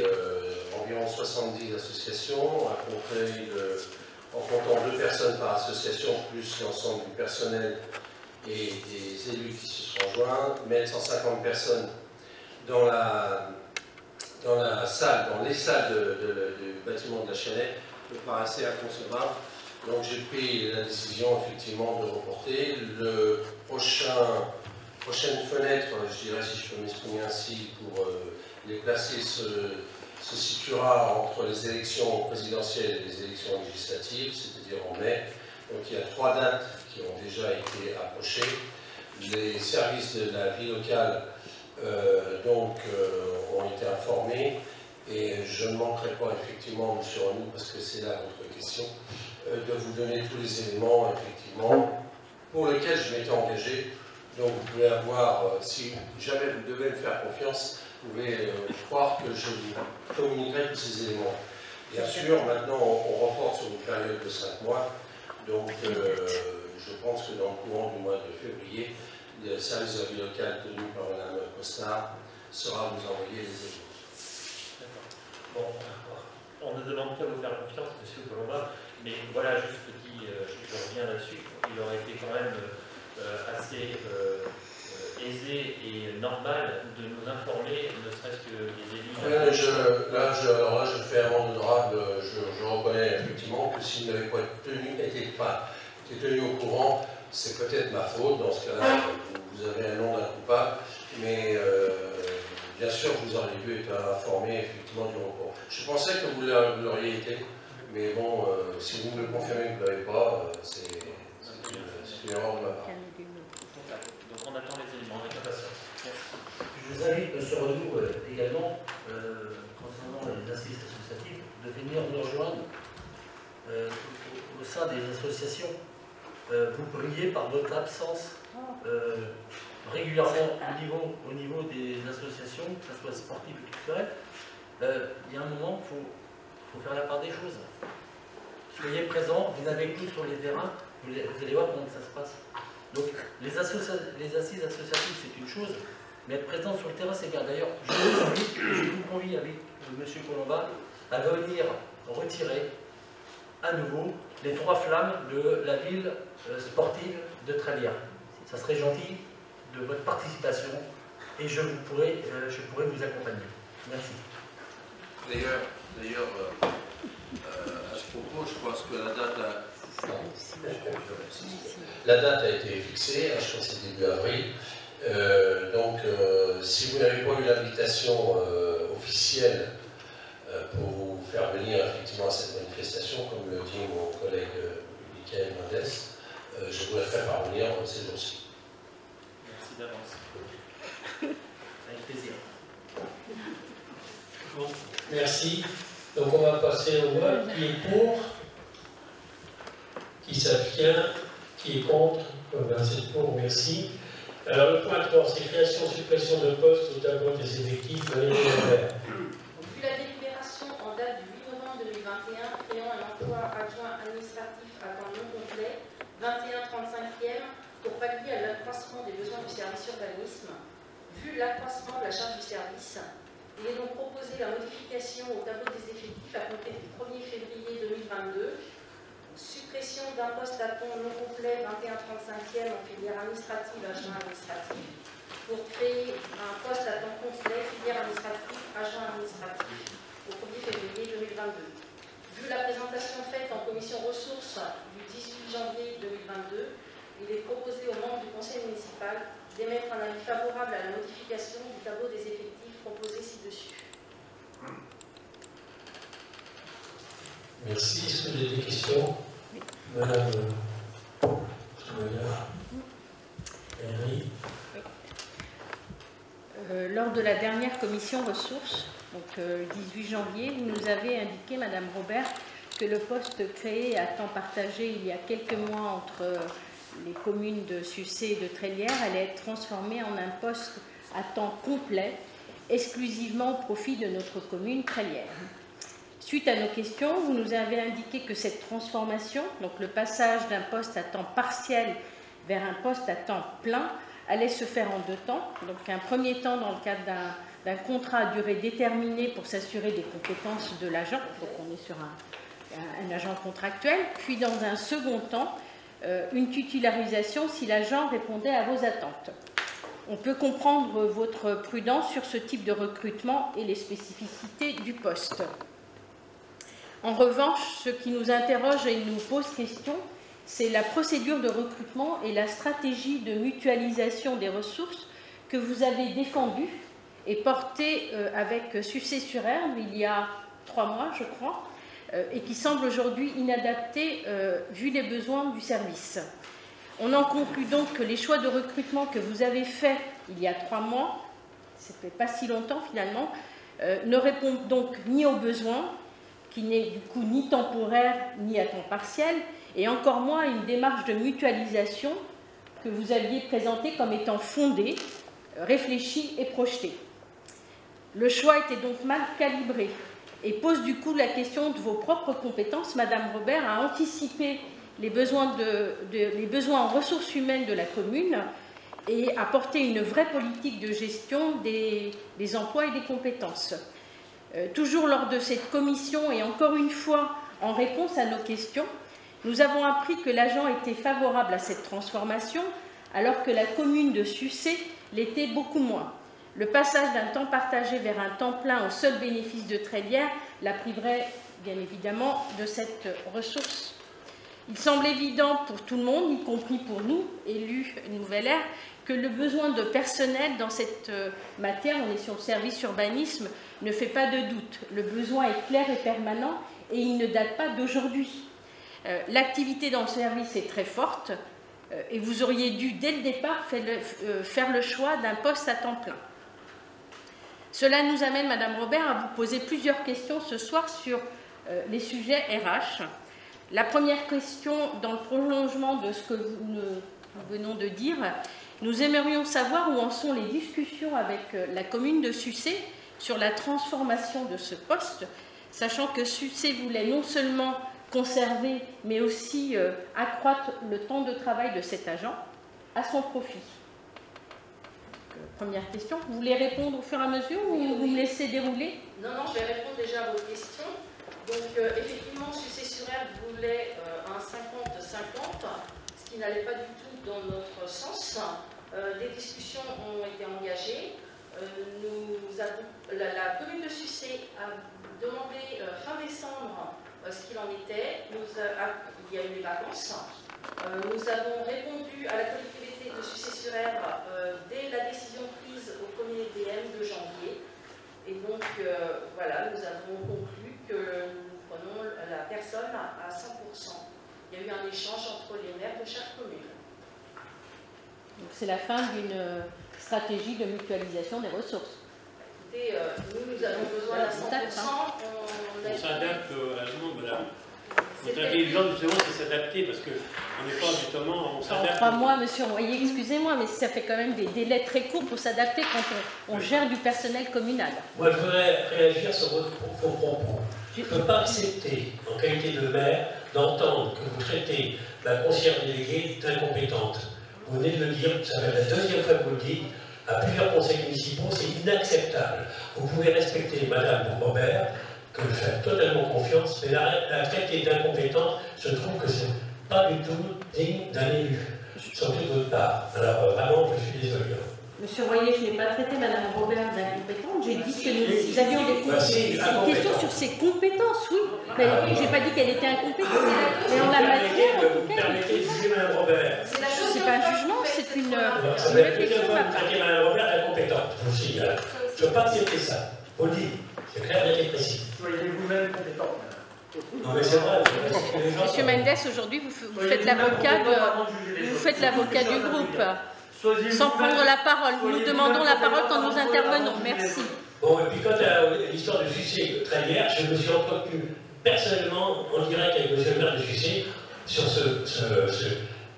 environ 70 associations, en comptant 2 personnes par association, plus l'ensemble du personnel et des élus qui se sont joints, mettre 150 personnes dans les salles du bâtiment de la Chaînette me paraissait inconcevable. Donc j'ai pris la décision effectivement de reporter. Le prochaine fenêtre, je dirais si je peux m'exprimer ainsi, pour les placer se situera entre les élections présidentielles et les élections législatives, c'est-à-dire en mai. Donc il y a 3 dates qui ont déjà été approchées. Les services de la vie locale ont été informés et je ne manquerai pas effectivement, monsieur Renou, parce que c'est là votre question, de vous donner tous les éléments effectivement pour lesquels je m'étais engagé. Donc vous pouvez avoir, si jamais vous devez me faire confiance, vous pouvez croire que je vous communiquerai tous ces éléments. Bien sûr, maintenant on reporte sur une période de 5 mois, donc je pense que dans le courant du mois de février, le service de la vie locale tenu par Mme Costard sera vous envoyer les éléments. Bon, on ne demande pas de vous faire confiance, M. Colomba, mais voilà, juste je reviens là-dessus, il aurait été quand même assez aisé et normal de nous informer, ne serait-ce que les élus. Là, je fais un honorable, je reconnais effectivement que s'il n'avait pas été tenu au courant, c'est peut-être ma faute, dans ce cas-là, vous avez un nom d'un coupable, mais bien sûr, vous auriez dû être informé effectivement du report. Je pensais que vous l'auriez été, mais bon, si vous me le confirmez que vous ne l'avez pas, c'est une erreur de ma part. Donc on attend les éléments avec impatience. Je vous invite, M. Renou, également, concernant les assises associatives, de venir nous rejoindre au sein des associations. Vous brillez par votre absence régulièrement au niveau des associations, que ce soit sportives ou culturelles. Il y a un moment, il faut faire la part des choses. Soyez présents, venez avec nous sur les terrains, vous allez voir comment ça se passe. Donc les assises associatives, c'est une chose, mais être présent sur le terrain, c'est bien. D'ailleurs, je vous convie avec M. Colomba à venir retirer à nouveau les 3 flammes de la ville sportive de Trélières. Ça serait gentil de votre participation et je pourrais vous accompagner. Merci. D'ailleurs, à ce propos, je pense que la date a été fixée, je crois que c'est début avril. Donc, si vous n'avez pas eu l'invitation officielle pour vous faire venir effectivement à cette manifestation, comme le dit mon collègue Michael Mendes, je vous la ferai parvenir ces jours-ci. Merci d'avance. Avec plaisir. Bon, merci. Donc on va passer au vote. Qui est pour? Qui s'abstient? Qui est contre? 27 pour, merci. Alors le point 3, c'est création-suppression de postes au tableau des effectifs de l'année dernière. Depuis la délibération en date du 8 novembre 2021, créant un emploi adjoint administratif à temps non complet, 21-35e, pour pallier à l'accroissement des besoins du service urbanisme, vu l'accroissement de la charge du service, il est donc proposé la modification au tableau des effectifs à compter du 1er février 2022, suppression d'un poste à temps non complet 21-35e en filière administrative adjoint administratif, pour créer un poste à temps complet filière administrative agent administratif au 1er février 2022. Vu la présentation faite en commission ressources du 18 janvier 2022, il est proposé aux membres du conseil municipal d'émettre un avis favorable à la modification du tableau des effectifs proposé ci-dessus. Merci. Est-ce que vous avez des questions? Madame Henry. Lors de la dernière commission ressources, donc 18 janvier, vous nous avez indiqué, Madame Robert, que le poste créé à temps partagé il y a quelques mois entre les communes de Sucé et de Trélières allait être transformé en un poste à temps complet, exclusivement au profit de notre commune Trélières. Suite à nos questions, vous nous avez indiqué que cette transformation, donc le passage d'un poste à temps partiel vers un poste à temps plein, allait se faire en 2 temps. Donc un premier temps dans le cadre d'un contrat à durée déterminée pour s'assurer des compétences de l'agent, donc on est sur un agent contractuel, puis dans un second temps, une titularisation si l'agent répondait à vos attentes. On peut comprendre votre prudence sur ce type de recrutement et les spécificités du poste. En revanche, ce qui nous interroge et nous pose question, c'est la procédure de recrutement et la stratégie de mutualisation des ressources que vous avez défendue et portée avec Sucé-sur-Herbe il y a 3 mois, je crois, et qui semble aujourd'hui inadaptée vu les besoins du service. On en conclut donc que les choix de recrutement que vous avez faits il y a 3 mois, c'était pas si longtemps finalement, ne répondent donc ni aux besoins, qui n'est du coup ni temporaire ni à temps partiel, et encore moins à une démarche de mutualisation que vous aviez présentée comme étant fondée, réfléchie et projetée. Le choix était donc mal calibré et pose du coup la question de vos propres compétences, Madame Robert, à anticiper les besoins en ressources humaines de la commune et à porter une vraie politique de gestion des emplois et des compétences. Toujours lors de cette commission et encore une fois en réponse à nos questions, nous avons appris que l'agent était favorable à cette transformation alors que la commune de Sucé l'était beaucoup moins. Le passage d'un temps partagé vers un temps plein au seul bénéfice de Trélières la priverait bien évidemment de cette ressource. Il semble évident pour tout le monde, y compris pour nous, élus Nouvelle Ère, que le besoin de personnel dans cette matière, on est sur le service urbanisme, ne fait pas de doute. Le besoin est clair et permanent et il ne date pas d'aujourd'hui. L'activité dans le service est très forte et vous auriez dû, dès le départ, faire le choix d'un poste à temps plein. Cela nous amène, Madame Robert, à vous poser plusieurs questions ce soir sur les sujets RH. La première question, dans le prolongement de ce que nous venons de dire, nous aimerions savoir où en sont les discussions avec la commune de Sucé sur la transformation de ce poste, sachant que Sucé voulait non seulement conserver, mais aussi accroître le temps de travail de cet agent à son profit. Première question. Vous voulez répondre au fur et à mesure ou vous me laissez dérouler? Non, je vais répondre déjà à vos questions. Donc, effectivement, Sucé-sur-Herbe voulait un 50-50, ce qui n'allait pas du tout dans notre sens. Des discussions ont été engagées. La commune de Sucé a demandé fin décembre ce qu'il en était. Il y a eu les vacances. Nous avons répondu à la collectivité de Sucé-sur-Herbe dès la décision prise au premier DM de janvier. Et donc, voilà, nous avons conclu que nous prenons la personne à 100%. Il y a eu un échange entre les maires de chaque commune. Donc, c'est la fin d'une stratégie de mutualisation des ressources. Écoutez, nous avons besoin d'un 100%. On s'adapte à la demande, madame. Notre intelligence, justement, c'est s'adapter, parce qu'on n'est pas justement, on s'adapte. En 3 mois, monsieur Envoyé, excusez-moi, mais ça fait quand même des délais très courts pour s'adapter quand on gère du personnel communal. Moi, je voudrais réagir sur vos propos. Je ne peux pas accepter, en qualité de maire, d'entendre que vous traitez la conseillère déléguée d'incompétente. Vous venez de le dire, ça fait la 2e fois que vous le dites, à plusieurs conseils municipaux, c'est inacceptable. Vous pouvez respecter Madame Robert, que je fais totalement confiance, mais la traiter d'incompétente, je trouve que ce n'est pas du tout digne d'un élu, surtout de votre part. Alors vraiment, je suis désolé. Monsieur Royer, je n'ai pas traité Madame Robert d'incompétente, j'ai dit que nous avions des questions sur ses compétences, oui. Mais je n'ai pas dit qu'elle était incompétente, mais en la matière... Vous me permettez de juger Madame Robert. C'est pas un jugement, c'est une réflexion. Vous traitez Madame Robert d'incompétente, je vous signale. Je ne peux pas accepter ça. Vous le dites, c'est clair et précis. Soyez vous-même compétent. Non mais c'est vrai, il faut respecter les gens. Monsieur Mendes, aujourd'hui, vous faites l'avocat du groupe, sans prendre la parole. Nous nous demandons la parole quand nous intervenons. Merci. Bon, et puis quant à l'histoire de Sucé Trailière, je me suis entretenu personnellement en direct avec monsieur le maire de Sucé sur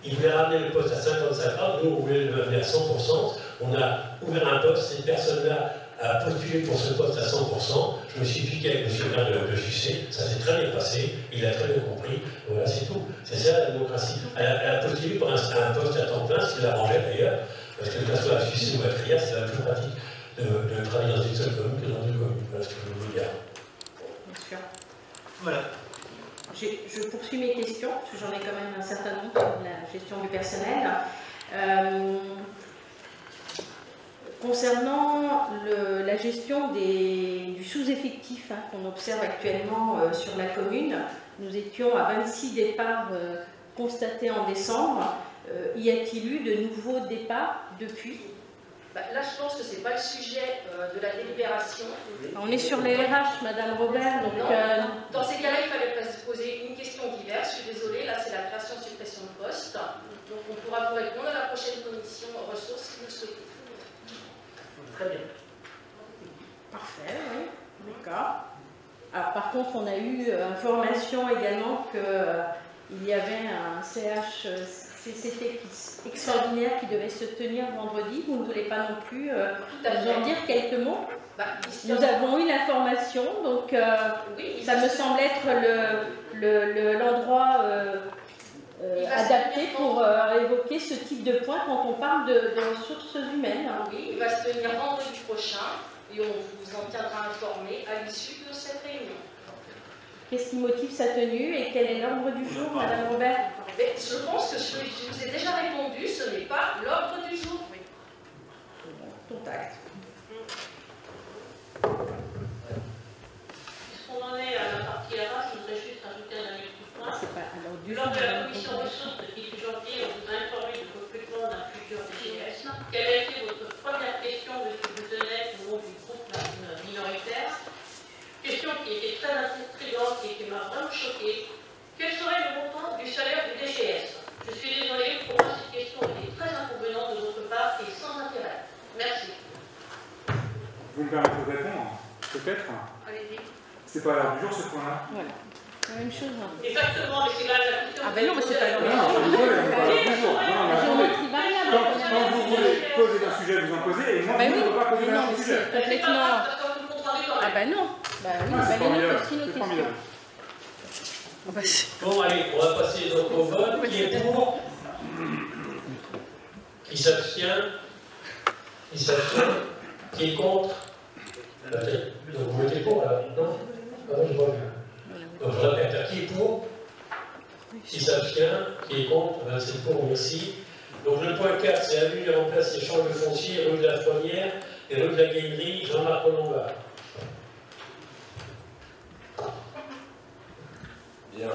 il voulait ramener le poste à 55 ans, nous on voulait le ramener à 100%. On a ouvert un poste, cette personne-là a postulé pour ce poste à 100%. Je me suis piqué avec monsieur le maire de Sucé, ça s'est très bien passé, il a très bien compris, voilà, c'est tout. C'est ça la démocratie. Elle a postulé pour un poste à temps plein, ce qui l'arrangeait d'ailleurs, parce que que ce soit à Sucé ou à Trier, c'est la plus pratique de travailler dans une seule commune que dans deux communes. Voilà ce que je veux dire. Bien sûr. Voilà. Je poursuis mes questions, parce que j'en ai quand même un certain nombre sur la gestion du personnel. Concernant la gestion du sous-effectif qu'on observe actuellement sur la commune, nous étions à 26 départs constatés en décembre. Y a-t-il eu de nouveaux départs depuis ? Là, je pense que ce n'est pas le sujet de la délibération. On est sur les RH, Madame Robert. Donc, dans ces cas-là, il fallait se poser une question diverse. Je suis désolée, là, c'est la création-suppression de poste. Donc, on pourra vous répondre à la prochaine commission ressources si vous le souhaitez. Très bien. Parfait, oui. D'accord. Alors, par contre, on a eu information également qu'il y avait un CHCCT extraordinaire qui devait se tenir vendredi. Vous ne voulez pas non plus nous en dire quelques mots? Nous avons eu l'information, donc oui, ça me semble être l'endroit adapté pour évoquer ce type de point quand on parle de ressources humaines. Oui, il va se tenir vendredi prochain et on vous en tiendra informé à l'issue de cette réunion. Qu'est-ce qui motive sa tenue et quel est l'ordre du jour, Madame Robert? Je pense que je vous ai déjà répondu, ce n'est pas l'ordre du jour. Contact. Puisqu'on en est à la partie RH, je voudrais juste ajouter un dernier petit point. Lors de la commission ressources de 18 janvier, on vous a informé du recrutement d'un futur DGS. Quelle a été votre première question de ce que vous tenez au nom du groupe minoritaire? Question qui était très intrigante et qui m'a vraiment choquée. Quel serait le montant du salaire du DGS? Je suis désolée, pour moi cette question était très inconvenante de votre part et sans intérêt. Merci. Vous me permettez de répondre? Peut-être? Allez-y. C'est pas l'heure du jour ce point-là? Voilà. La même chose. Hein. Exactement, mais c'est là la question. Ah ben non, mais c'est pas l'heure du jour. Non, vous voulez, pas l'heure du jour. Non, mais attendez. Quand vous voulez poser d'un sujet, vous en posez, et moi, je ne peux pas poser d'un sujet. Complètement. Ah ben non. Bah oui, c'est formidable. C'est formidable. Bon, allez, on va passer donc au vote. Qui est pour? Qui s'abstient? Qui est contre? Donc vous votez pour, là? Non? Ah non, je vois bien. Donc je répète, qui est pour? Qui s'abstient? Qui est contre? C'est pour, merci. Donc le point 4, c'est avenue de remplacer champ de foncier, rue de la Fronnière et rue de la Gainerie, Jean-Marc Colombard. Bien,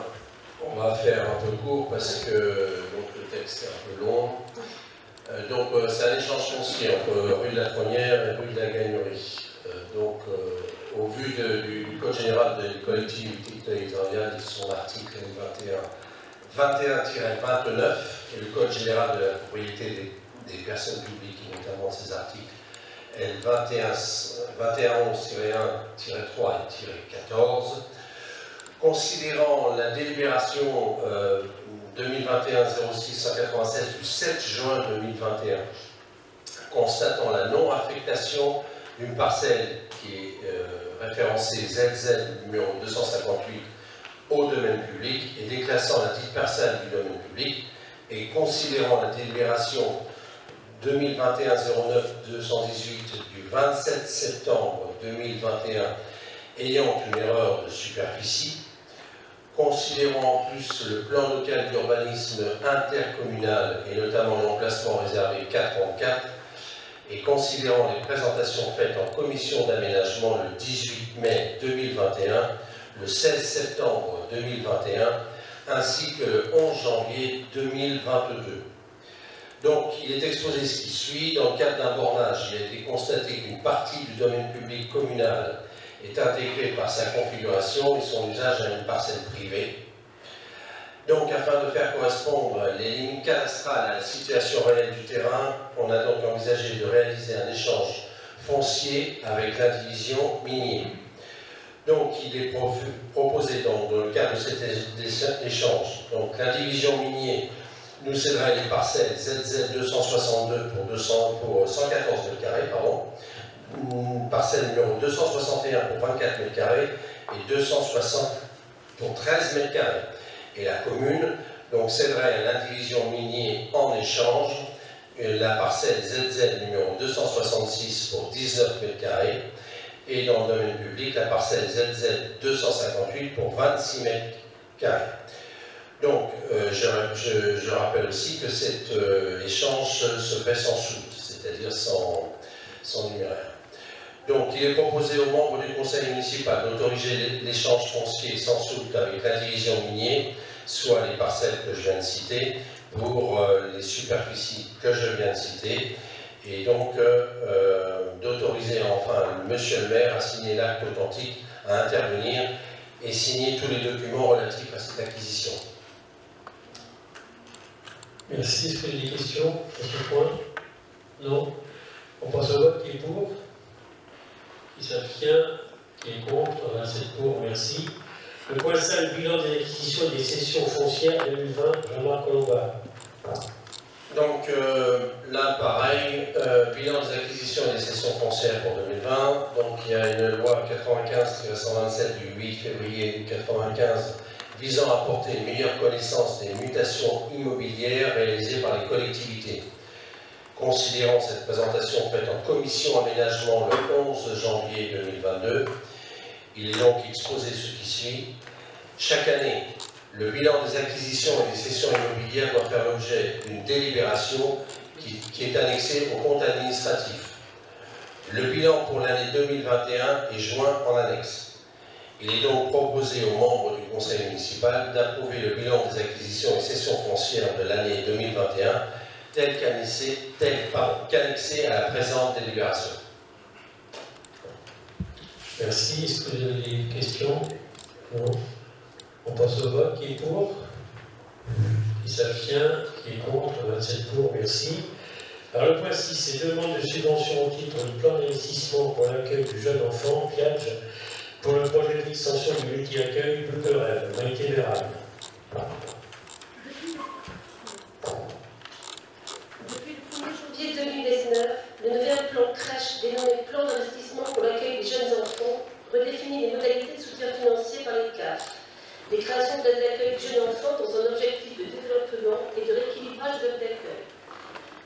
on va faire un peu court parce que donc, le texte est un peu long. Donc c'est un échange foncier entre rue de la Fronnière et rue de la Gagnerie. Au vu du Code général des collectivités territoriales et son article 21-29 et le Code général de la propriété des personnes publiques et notamment ses articles L 2111-1-3 et -14, considérant la délibération 2021-06-196 du 7 juin 2021, constatant la non-affectation d'une parcelle qui est référencée ZZ numéro 258 au domaine public et déclassant la dite parcelle du domaine public, et considérant la délibération 2021-09-218 du 27 septembre 2021 ayant une erreur de superficie, considérant en plus le plan local d'urbanisme intercommunal et notamment l'emplacement réservé 434, et considérant les présentations faites en commission d'aménagement le 18 mai 2021, le 16 septembre 2021, ainsi que le 11 janvier 2022. Donc, il est exposé ce qui suit. Dans le cadre d'un bornage, il a été constaté qu'une partie du domaine public communal est intégré par sa configuration et son usage à une parcelle privée. Donc, afin de faire correspondre les limites cadastrales à la situation réelle du terrain, on a donc envisagé de réaliser un échange foncier avec l'indivision minier. Donc, il est proposé donc, dans le cadre de cet échange. Donc, l'indivision minier nous céderait les parcelles ZZ 262 pour 114 m², parcelle numéro 261 pour 24 m² et 260 pour 13 m². Et la commune donc, céderait à l'indivision minier en échange la parcelle ZZ numéro 266 pour 19 m², et dans le domaine public, la parcelle ZZ 258 pour 26 m². Donc, je rappelle aussi que cet échange se fait sans soute, c'est-à-dire sans numéraire. Donc, il est proposé aux membres du conseil municipal d'autoriser l'échange foncier sans soute avec l'indivision minier, soit les parcelles que je viens de citer, pour les superficies que je viens de citer, et donc d'autoriser enfin monsieur le maire à signer l'acte authentique, à intervenir et signer tous les documents relatifs à cette acquisition. Merci. Est-ce qu'il y a des questions sur ce point? Non. On passe au vote. Qui est pour? Qui s'abstient? Qui est contre? 27 pour. Merci. Le point 5, bilan des acquisitions et des cessions foncières 2020. Jean-Marc Colombard. Donc là, pareil, bilan des acquisitions et des cessions foncières pour 2020. Donc il y a une loi 95-127 du 8 février 1995 visant à apporter une meilleure connaissance des mutations immobilières réalisées par les collectivités. Considérant cette présentation faite en commission aménagement le 11 janvier 2022, il est donc exposé ce qui suit. Chaque année, le bilan des acquisitions et des cessions immobilières doit faire l'objet d'une délibération qui est annexée au compte administratif. Le bilan pour l'année 2021 est joint en annexe. Il est donc proposé aux membres du conseil municipal d'approuver le bilan des acquisitions et cessions foncières de l'année 2021 tel qu'annexé à la présente délibération. Merci. Est-ce que vous avez des questions? Non. On passe au vote. Qui est pour? Qui s'abstient? Qui est contre? 27 pour. Merci. Alors le point 6, c'est demande de subvention au titre du plan d'investissement pour l'accueil du jeune enfant, PIAGE, pour le projet d'extension du multi-accueil Bleu de Rêve, Maïté Véral. Depuis le 1er janvier 2019, le nouvel plan crèche dénommé Plan d'investissement pour l'accueil des jeunes enfants redéfinit les modalités de soutien financier par les CAF. Des créations de places d'accueil de jeunes enfants dans un objectif de développement et de rééquilibrage de d'accueil.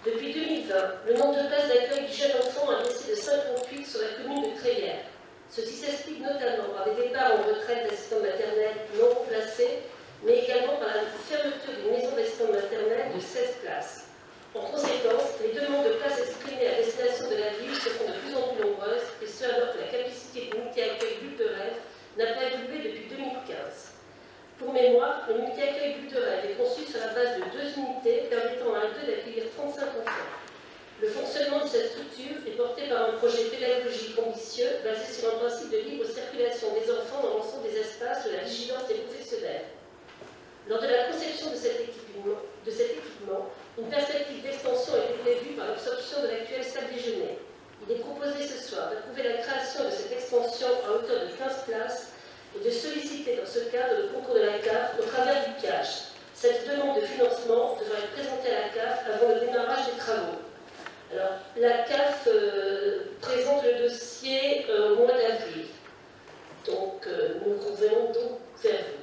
Depuis 2020, le nombre de places d'accueil du jeune enfant a baissé de 58 sur la commune de Tréguières. Ceci s'explique notamment par des départs en retraite d'assistants maternels non remplacés, mais également par la fermeture d'une maison d'assistants maternels de 16 places. En conséquence, les demandes de places exprimées à destination de la ville se font de plus en plus nombreuses, et ce alors que la capacité de multi-accueil Bulle de Rêve n'a pas évolué depuis 2015. Pour mémoire, le multi-accueil Bulle de Rêve est conçu sur la base de 2 unités permettant à eux d'accueillir 35 enfants. Le fonctionnement de cette structure est porté par un projet pédagogique ambitieux basé sur un principe de libre circulation des enfants dans l'ensemble des espaces de la vigilance des professionnels. Lors de la conception de cet équipement, une perspective d'extension a été prévue par l'absorption de l'actuelle salle déjeuner. Il est proposé ce soir d'approuver la création de cette extension à hauteur de 15 places et de solliciter dans ce cadre le concours de la CAF au travers du PIAGE. Cette demande de financement devra être présentée à la CAF avant le démarrage des travaux. Alors, la CAF présente le dossier au mois d'avril. Donc, nous revenons donc vers vous.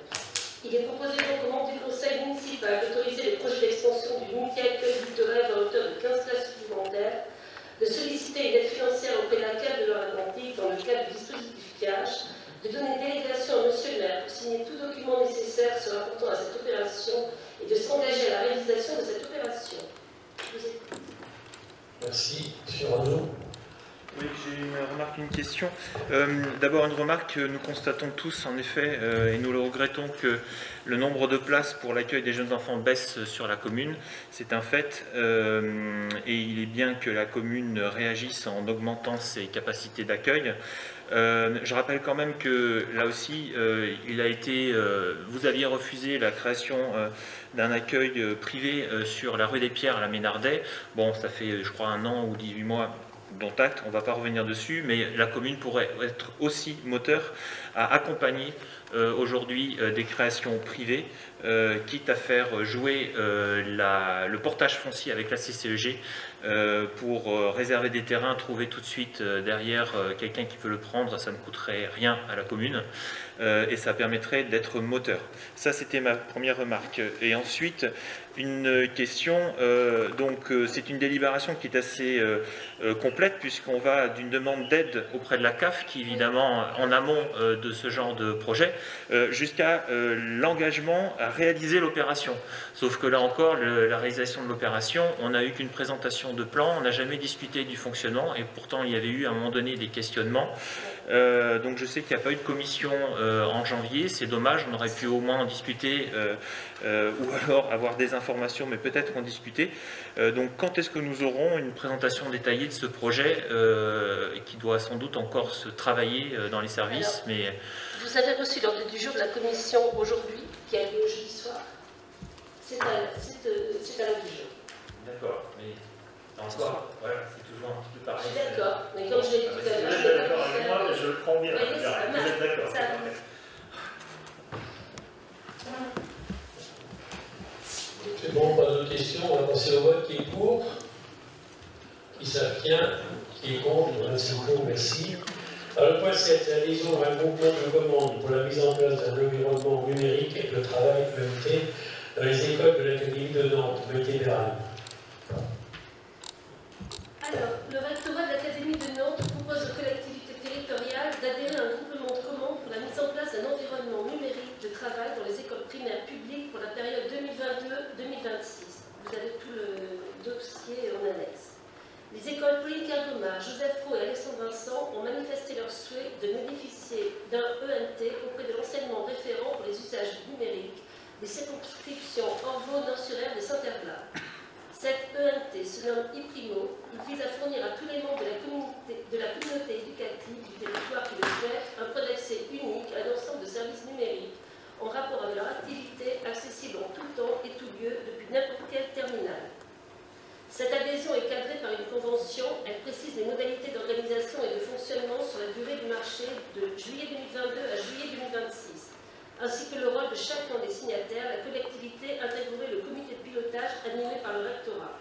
Il est proposé donc aux membres du conseil municipal d'autoriser le projet d'extension du multi-accueil Bulle de Rêve à hauteur de 15 places supplémentaires, de solliciter une aide financière auprès de la CAF de Loire-Atlantique dans le cadre du dispositif PIAGE, de donner délégation à monsieur le maire pour signer tout document nécessaire se rapportant à cette opération et de s'engager à la réalisation de cette opération. Je vous écoute. Merci. Monsieur Renaud. Oui, j'ai une remarque, une question. D'abord une remarque, nous constatons tous en effet, et nous le regrettons, que le nombre de places pour l'accueil des jeunes enfants baisse sur la commune. C'est un fait, et il est bien que la commune réagisse en augmentant ses capacités d'accueil. Je rappelle quand même que là aussi, vous aviez refusé la création d'un accueil privé sur la rue des Pierres à la Ménardet. Bon, ça fait je crois 1 an ou 18 mois dont acte, on ne va pas revenir dessus, mais la commune pourrait être aussi moteur à accompagner aujourd'hui des créations privées, quitte à faire jouer le portage foncier avec la CCEG pour réserver des terrains, trouver tout de suite derrière quelqu'un qui peut le prendre, ça ne coûterait rien à la commune et ça permettrait d'être moteur. Ça, c'était ma première remarque. Et ensuite, une question, c'est une délibération qui est assez complète puisqu'on va d'une demande d'aide auprès de la CAF, qui évidemment en amont de ce genre de projet, jusqu'à l'engagement à réaliser l'opération. Sauf que là encore, la réalisation de l'opération, on n'a eu qu'une présentation de plan, on n'a jamais discuté du fonctionnement et pourtant il y avait eu à un moment donné des questionnements. Donc je sais qu'il n'y a pas eu de commission en janvier, c'est dommage, on aurait pu au moins en discuter ou alors avoir des informations, mais peut-être en discuter. Donc quand est-ce que nous aurons une présentation détaillée de ce projet qui doit sans doute encore se travailler dans les services. Alors, vous avez reçu l'ordre du jour de la commission aujourd'hui, qui a lieu jeudi soir. C'est à l'ordre du jour. D'accord, mais encore, voilà, c'est toujours un petit peu pareil. Je suis d'accord, mais comme je l'ai dit tout à l'heure, vous êtes d'accord avec moi, je le prends bien. Oui, Vous êtes d'accord. C'est bon, pas d'autres questions, on va passer au vote. Qui est pour, qui s'abstient, qui est contre, c'est bon, merci. Alors, le point 7, l'adhésion à un groupement de commandes pour la mise en place d'un environnement numérique et le travail EMT dans les écoles de l'Académie de Nantes. Mettez Béragne. Alors, le rectorat de l'Académie de Nantes propose aux collectivités territoriales d'adhérer à un groupement de commandes pour la mise en place d'un environnement numérique de travail dans les écoles primaires publiques pour la période 2022-2026. Vous avez tout le dossier en annexe. Les écoles Pauline Cargoma, Joseph Roux et Alexandre Vincent ont manifesté leur souhait de bénéficier d'un ENT auprès de l'enseignement référent pour les usages numériques des circonscriptions Orvault-Nord-sur-Aire de Saint-Herblain. Cette ENT se nomme IPRIMO. Il vise à fournir à tous les membres de la communauté éducative du territoire qui le souhaitent un point d'accès unique à l'ensemble de services numériques en rapport avec leur activité, accessible en tout temps et tout lieu depuis n'importe quel terminal. Cette adhésion est cadrée par une convention. Elle précise les modalités d'organisation et de fonctionnement sur la durée du marché de juillet 2022 à juillet 2026, ainsi que le rôle de chacun des signataires. La collectivité intégrerait le comité de pilotage animé par le rectorat.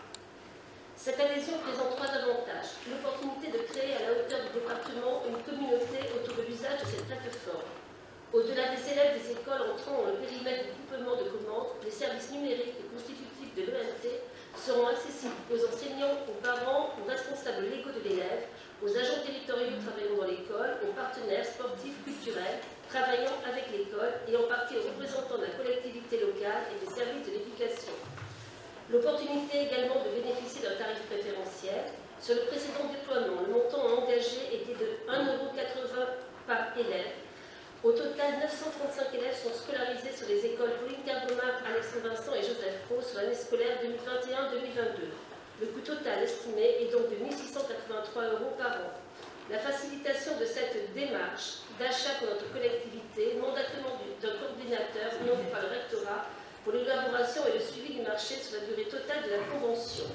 Cette adhésion présente 3 avantages. L'opportunité de créer à la hauteur du département une communauté autour de l'usage de cette plateforme. Au-delà des élèves des écoles entrant dans le périmètre du groupement de commandes, les services numériques et constitutifs de l'ENT seront accessibles aux enseignants, aux parents, aux responsables légaux de l'élève, aux agents territoriaux travaillant dans l'école, aux partenaires sportifs, culturels, travaillant avec l'école et en partie aux représentants de la collectivité locale et des services de l'éducation. L'opportunité également de bénéficier d'un tarif préférentiel. Sur le précédent déploiement, le montant engagé était de 1,80 € par élève. Au total, 935 élèves sont scolarisés sur les écoles Pauline Cargoma, Alexandre Vincent et Joseph Roux sur l'année scolaire 2021-2022. Le coût total estimé est donc de 1 683 € par an. La facilitation de cette démarche d'achat pour notre collectivité, mandatement d'un coordinateur nommé par le rectorat pour l'élaboration et le suivi du marché sur la durée totale de la convention.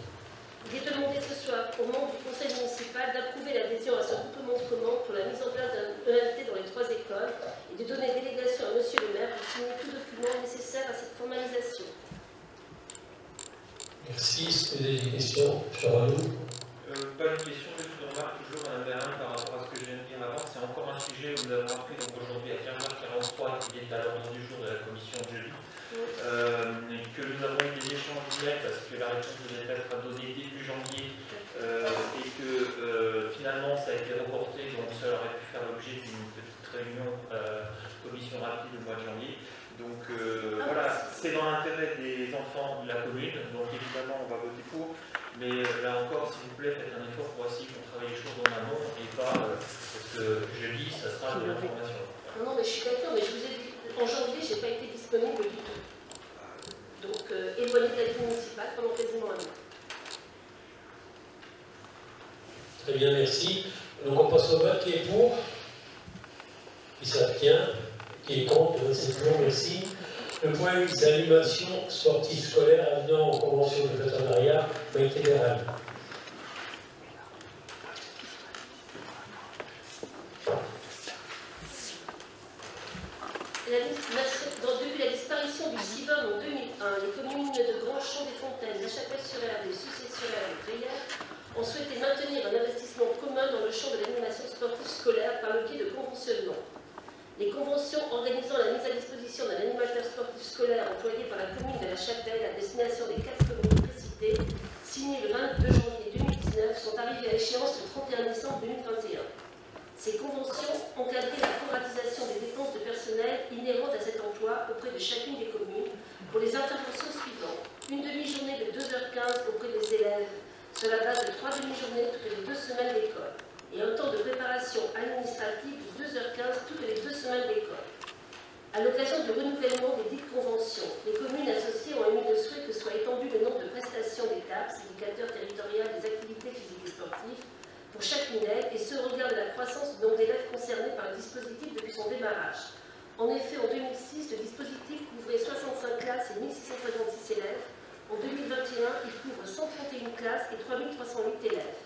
Il est demandé ce soir aux membres du conseil municipal d'approuver l'adhésion à ce groupement de commandes pour la mise en place d'un ENT dans les 3 écoles et de donner délégation à monsieur le maire pour signer tout document nécessaire à cette formalisation. Merci. Est-ce que vous avez des questions sur nous? Pas une question, juste une remarque toujours Madame Bérain par rapport à ce que je viens de dire avant. C'est encore un sujet où nous avons appris aujourd'hui à 15h43 qui est à l'ordre du jour de la commission de jeudi. Que nous avons eu des échanges directs parce que la réponse devait être donnée début janvier et que finalement ça a été reporté, donc ça aurait pu faire l'objet d'une petite réunion commission rapide le mois de janvier. Donc voilà, c'est dans l'intérêt des enfants de la commune, donc évidemment on va voter pour, mais là encore s'il vous plaît faites un effort pour essayer qu'on travaille les choses en amont et pas parce que jeudi ça sera de l'information. Non, mais je suis d'accord, mais je vous ai dit, en janvier je n'ai pas été disponible du tout. Donc, éloigné de la vie municipale pendant quasiment 1 an. Très bien, merci. Donc, on passe au vote. Qui est pour? Qui s'abstient? Qui est contre? C'est toujours merci. Le point 8, c'est l'animation sportive scolaire avenant aux conventions de partenariat fédéral. Depuis la disparition du CIVOM en 2001, les communes de Grandchamp-des-Fontaines, La Chapelle-sur-Erdre et Sucé-sur-Erdre et Brière ont souhaité maintenir un investissement commun dans le champ de l'animation sportive scolaire par le biais de conventionnement. Les conventions organisant la mise à disposition d'un animateur sportif scolaire employé par la commune de La Chapelle à destination des 4 communes précitées, signées le 22 janvier 2019, sont arrivées à échéance le 31 décembre 2021. Ces conventions encadraient la proratisation des dépenses de personnel inhérentes à cet emploi auprès de chacune des communes pour les interventions suivantes. Une demi-journée de 2h15 auprès des élèves sur la base de 3 demi-journées toutes les 2 semaines d'école et un temps de préparation administrative de 2h15 toutes les 2 semaines d'école. À l'occasion du renouvellement des dites conventions, les communes associées ont émis le souhait que soit étendu le nombre de prestations d'étapes, indicateurs territoriaux des activités physiques et sportives, pour chaque élève, et ce au regard de la croissance du nombre d'élèves concernés par le dispositif depuis son démarrage. En effet, en 2006, le dispositif couvrait 65 classes et 1656 élèves. En 2021, il couvre 131 classes et 3308 élèves.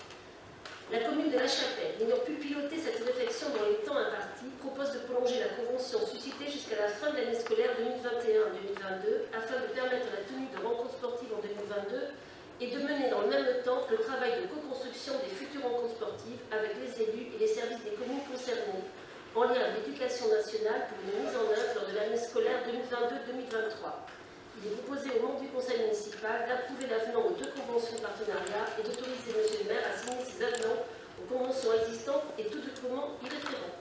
La commune de La Chapelle, n'ayant pu piloter cette réflexion dans les temps impartis, propose de prolonger la convention suscitée jusqu'à la fin de l'année scolaire 2021-2022 afin de permettre la tenue de rencontres sportives en 2022 et de mener dans le même temps le travail de co-construction des futures rencontres sportives avec les élus et les services des communes concernées, en lien avec l'Éducation nationale pour une mise en œuvre lors de l'année scolaire 2022-2023. Il est proposé au membre du conseil municipal d'approuver l'avenant aux 2 conventions de partenariat et d'autoriser M. le maire à signer ces avenants aux conventions existantes et tout document y référent.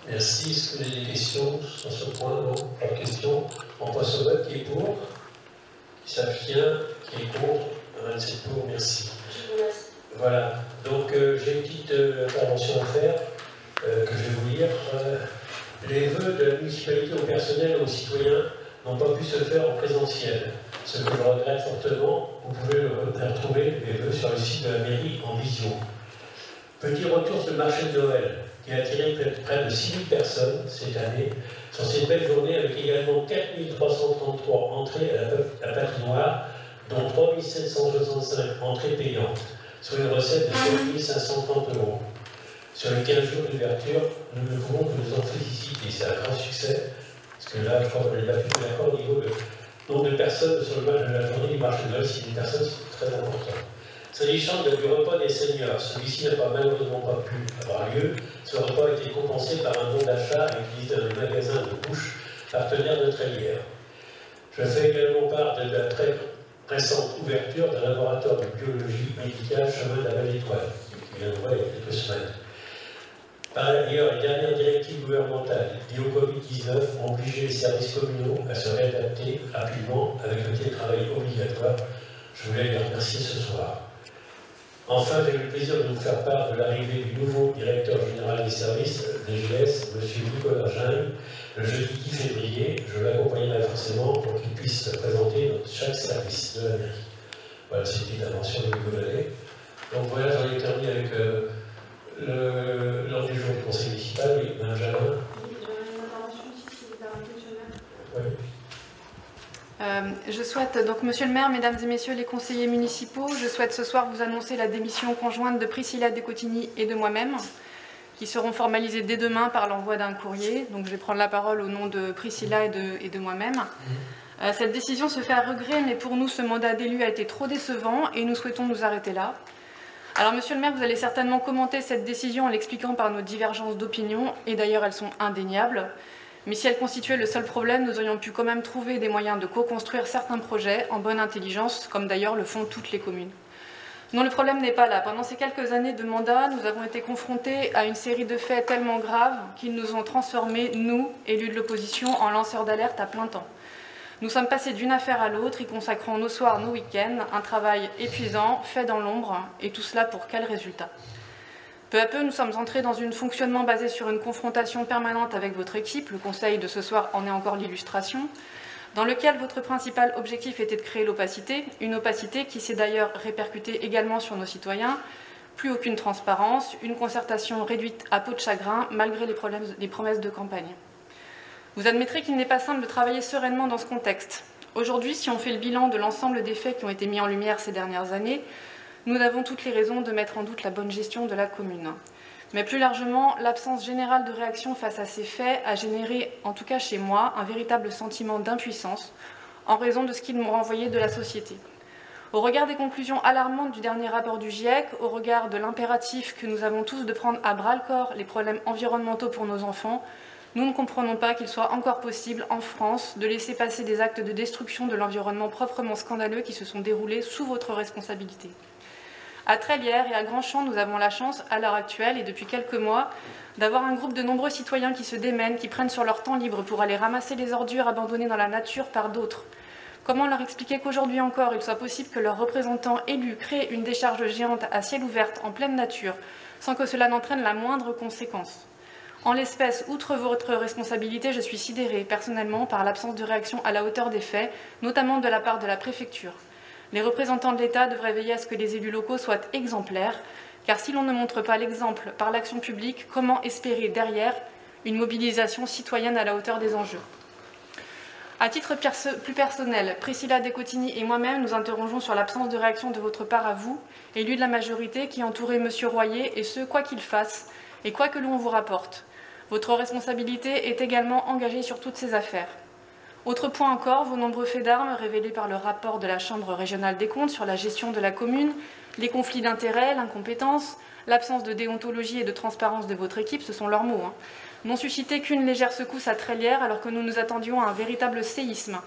Merci. Est-ce que vous avez des questions sur ce point? Non, pas de questions. On passe au vote. Qui est pour? Qui s'abstient? Qui est contre? 27 pour, merci. Voilà, donc j'ai une petite intervention à faire que je vais vous lire. Les vœux de la municipalité au personnel et aux citoyens n'ont pas pu se faire en présentiel, ce que je regrette fortement. Vous pouvez retrouver les vœux sur le site de la mairie en vision. Petit retour sur le marché de Noël, qui a attiré près de 6000 personnes cette année, sur cette belle journée, avec également 4333 entrées à la patinoire, dont 3765 entrées payantes, soit une recette de 7530 €. Sur les 15 jours d'ouverture, nous ne pouvons que nous en féliciter. C'est un grand succès, parce que là, je crois qu'on n'est pas tout d'accord au niveau du nombre de personnes sur le match de la journée du marché de Noël. 6000 personnes, c'est très important. S'agissant du repas des seniors, celui-ci n'a malheureusement pas pu avoir lieu. Ce repas a été compensé par un don d'achat à l'utilité d'un magasin de bouche partenaire de Trélière. Je fais également part de la très récente ouverture d'un laboratoire de biologie médicale chemin de la Vallée Étoile, qui vient de voir il y a quelques semaines. Par ailleurs, les dernières directives gouvernementales liées au Covid-19 ont obligé les services communaux à se réadapter rapidement avec le télétravail obligatoire. Je voulais les remercier ce soir. Enfin, j'ai eu le plaisir de vous faire part de l'arrivée du nouveau directeur général des services DGS, M. Nicolas Jeanne, le jeudi 10 février. Je l'accompagnerai forcément pour qu'il puisse présenter chaque service de la mairie. Voilà, c'est une intervention de Nicolas. Donc voilà, j'en ai terminé avec l'ordre du jour du conseil municipal. Oui, Mme Jalin. Oui, j'aurais une intervention ici, si vous permettez, M. le maire. Oui. Je souhaite, donc Monsieur le maire, mesdames et messieurs les conseillers municipaux, je souhaite ce soir vous annoncer la démission conjointe de Priscilla Descotigny et de moi-même, qui seront formalisées dès demain par l'envoi d'un courrier. Donc je vais prendre la parole au nom de Priscilla et de moi-même. Cette décision se fait à regret, mais pour nous, ce mandat d'élu a été trop décevant et nous souhaitons nous arrêter là. Alors Monsieur le maire, vous allez certainement commenter cette décision en l'expliquant par nos divergences d'opinion, et d'ailleurs elles sont indéniables. Mais si elle constituait le seul problème, nous aurions pu quand même trouver des moyens de co-construire certains projets en bonne intelligence, comme d'ailleurs le font toutes les communes. Non, le problème n'est pas là. Pendant ces quelques années de mandat, nous avons été confrontés à une série de faits tellement graves qu'ils nous ont transformés, nous, élus de l'opposition, en lanceurs d'alerte à plein temps. Nous sommes passés d'une affaire à l'autre, y consacrant nos soirs, nos week-ends, un travail épuisant, fait dans l'ombre, et tout cela pour quel résultat ? Peu à peu, nous sommes entrés dans un fonctionnement basé sur une confrontation permanente avec votre équipe. Le conseil de ce soir en est encore l'illustration, dans lequel votre principal objectif était de créer l'opacité, une opacité qui s'est d'ailleurs répercutée également sur nos citoyens, Plus aucune transparence, une concertation réduite à peau de chagrin malgré les promesses de campagne. Vous admettrez qu'il n'est pas simple de travailler sereinement dans ce contexte. Aujourd'hui, si on fait le bilan de l'ensemble des faits qui ont été mis en lumière ces dernières années, nous avons toutes les raisons de mettre en doute la bonne gestion de la commune. Mais plus largement, l'absence générale de réaction face à ces faits a généré, en tout cas chez moi, un véritable sentiment d'impuissance en raison de ce qu'ils m'ont renvoyé de la société. Au regard des conclusions alarmantes du dernier rapport du GIEC, au regard de l'impératif que nous avons tous de prendre à bras-le-corps les problèmes environnementaux pour nos enfants, nous ne comprenons pas qu'il soit encore possible en France de laisser passer des actes de destruction de l'environnement proprement scandaleux qui se sont déroulés sous votre responsabilité. À Trélières et à Grandchamp, nous avons la chance, à l'heure actuelle et depuis quelques mois, d'avoir un groupe de nombreux citoyens qui se démènent, qui prennent sur leur temps libre pour aller ramasser les ordures abandonnées dans la nature par d'autres. Comment leur expliquer qu'aujourd'hui encore, il soit possible que leurs représentants élus créent une décharge géante à ciel ouvert en pleine nature, sans que cela n'entraîne la moindre conséquence? En l'espèce, outre votre responsabilité, je suis sidérée personnellement par l'absence de réaction à la hauteur des faits, notamment de la part de la préfecture. Les représentants de l'État devraient veiller à ce que les élus locaux soient exemplaires, car si l'on ne montre pas l'exemple par l'action publique, comment espérer derrière une mobilisation citoyenne à la hauteur des enjeux? À titre plus personnel, Priscilla Descotigny et moi-même nous interrogeons sur l'absence de réaction de votre part à vous, élus de la majorité qui entourez M. Royer, et ce, quoi qu'il fasse, et quoi que l'on vous rapporte. Votre responsabilité est également engagée sur toutes ces affaires. Autre point encore, vos nombreux faits d'armes révélés par le rapport de la Chambre régionale des comptes sur la gestion de la commune, les conflits d'intérêts, l'incompétence, l'absence de déontologie et de transparence de votre équipe, ce sont leurs mots, n'ont suscité qu'une légère secousse à Trélières alors que nous nous attendions à un véritable séisme.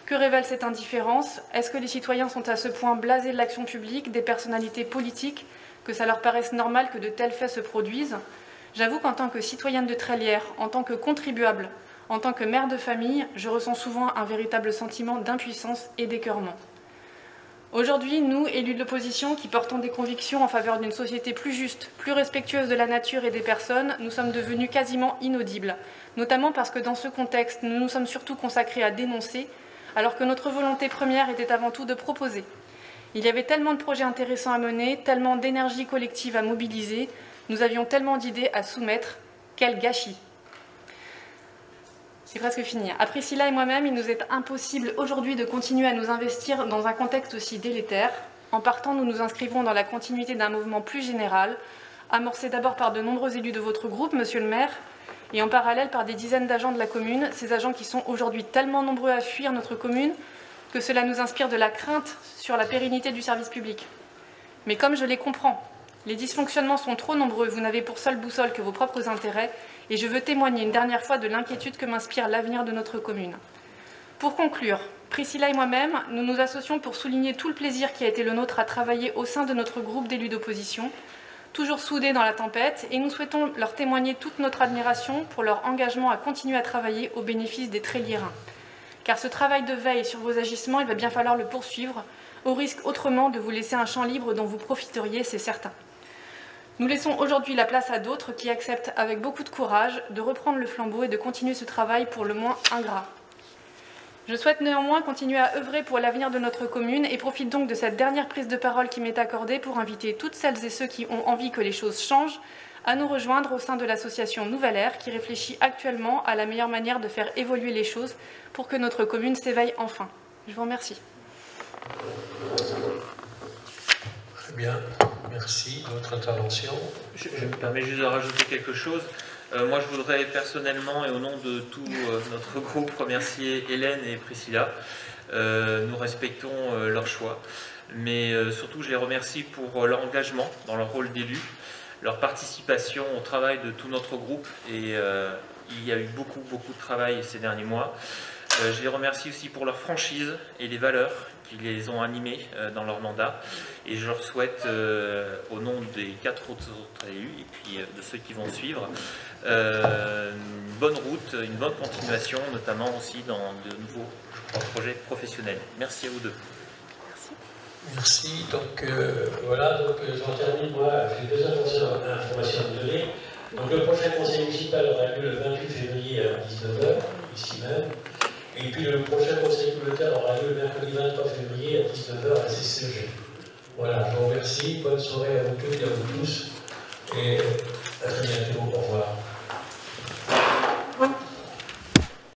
Que révèle cette indifférence? Est-ce que les citoyens sont à ce point blasés de l'action publique, des personnalités politiques, que ça leur paraisse normal que de tels faits se produisent? J'avoue qu'en tant que citoyenne de Trélières, en tant que contribuable, en tant que mère de famille, je ressens souvent un véritable sentiment d'impuissance et d'écœurement. Aujourd'hui, nous, élus de l'opposition, qui portons des convictions en faveur d'une société plus juste, plus respectueuse de la nature et des personnes, nous sommes devenus quasiment inaudibles, notamment parce que dans ce contexte, nous nous sommes surtout consacrés à dénoncer, alors que notre volonté première était avant tout de proposer. Il y avait tellement de projets intéressants à mener, tellement d'énergie collective à mobiliser, nous avions tellement d'idées à soumettre, quel gâchis! C'est presque fini. À Priscilla et moi-même, il nous est impossible aujourd'hui de continuer à nous investir dans un contexte aussi délétère. En partant, nous nous inscrivons dans la continuité d'un mouvement plus général, amorcé d'abord par de nombreux élus de votre groupe, monsieur le maire, et en parallèle par des dizaines d'agents de la commune, ces agents qui sont aujourd'hui tellement nombreux à fuir notre commune que cela nous inspire de la crainte sur la pérennité du service public. Mais comme je les comprends, les dysfonctionnements sont trop nombreux, vous n'avez pour seule boussole que vos propres intérêts, et je veux témoigner une dernière fois de l'inquiétude que m'inspire l'avenir de notre commune. Pour conclure, Priscilla et moi-même, nous nous associons pour souligner tout le plaisir qui a été le nôtre à travailler au sein de notre groupe d'élus d'opposition, toujours soudés dans la tempête, et nous souhaitons leur témoigner toute notre admiration pour leur engagement à continuer à travailler au bénéfice des Tréliérains. Car ce travail de veille sur vos agissements, il va bien falloir le poursuivre, au risque autrement de vous laisser un champ libre dont vous profiteriez, c'est certain. Nous laissons aujourd'hui la place à d'autres qui acceptent avec beaucoup de courage de reprendre le flambeau et de continuer ce travail pour le moins ingrat. Je souhaite néanmoins continuer à œuvrer pour l'avenir de notre commune et profite donc de cette dernière prise de parole qui m'est accordée pour inviter toutes celles et ceux qui ont envie que les choses changent à nous rejoindre au sein de l'association Nouvelle Ère qui réfléchit actuellement à la meilleure manière de faire évoluer les choses pour que notre commune s'éveille enfin. Je vous remercie. Très bien, merci. D'autres interventions? Je me permets juste de rajouter quelque chose. Moi, je voudrais personnellement et au nom de tout notre groupe remercier Hélène et Priscilla. Nous respectons leur choix, mais surtout je les remercie pour leur engagement dans leur rôle d'élu, leur participation au travail de tout notre groupe, et il y a eu beaucoup de travail ces derniers mois. Je les remercie aussi pour leur franchise et les valeurs qui les ont animés dans leur mandat, et je leur souhaite au nom des 4 autres élus et puis de ceux qui vont suivre une bonne route, une bonne continuation, notamment aussi dans de nouveaux projets professionnels. Merci à vous deux. Merci. Donc voilà, j'en termine. Moi, j'ai 2 informations à vous donner. Donc le prochain conseil municipal aura lieu le 28 février à 19h, ici même. Et puis le prochain conseil communautaire aura lieu le mercredi 23 février à 19h à la CCEG. Voilà, je vous remercie. Bonne soirée à vous toutes et à vous tous. Et à très bientôt. Au revoir.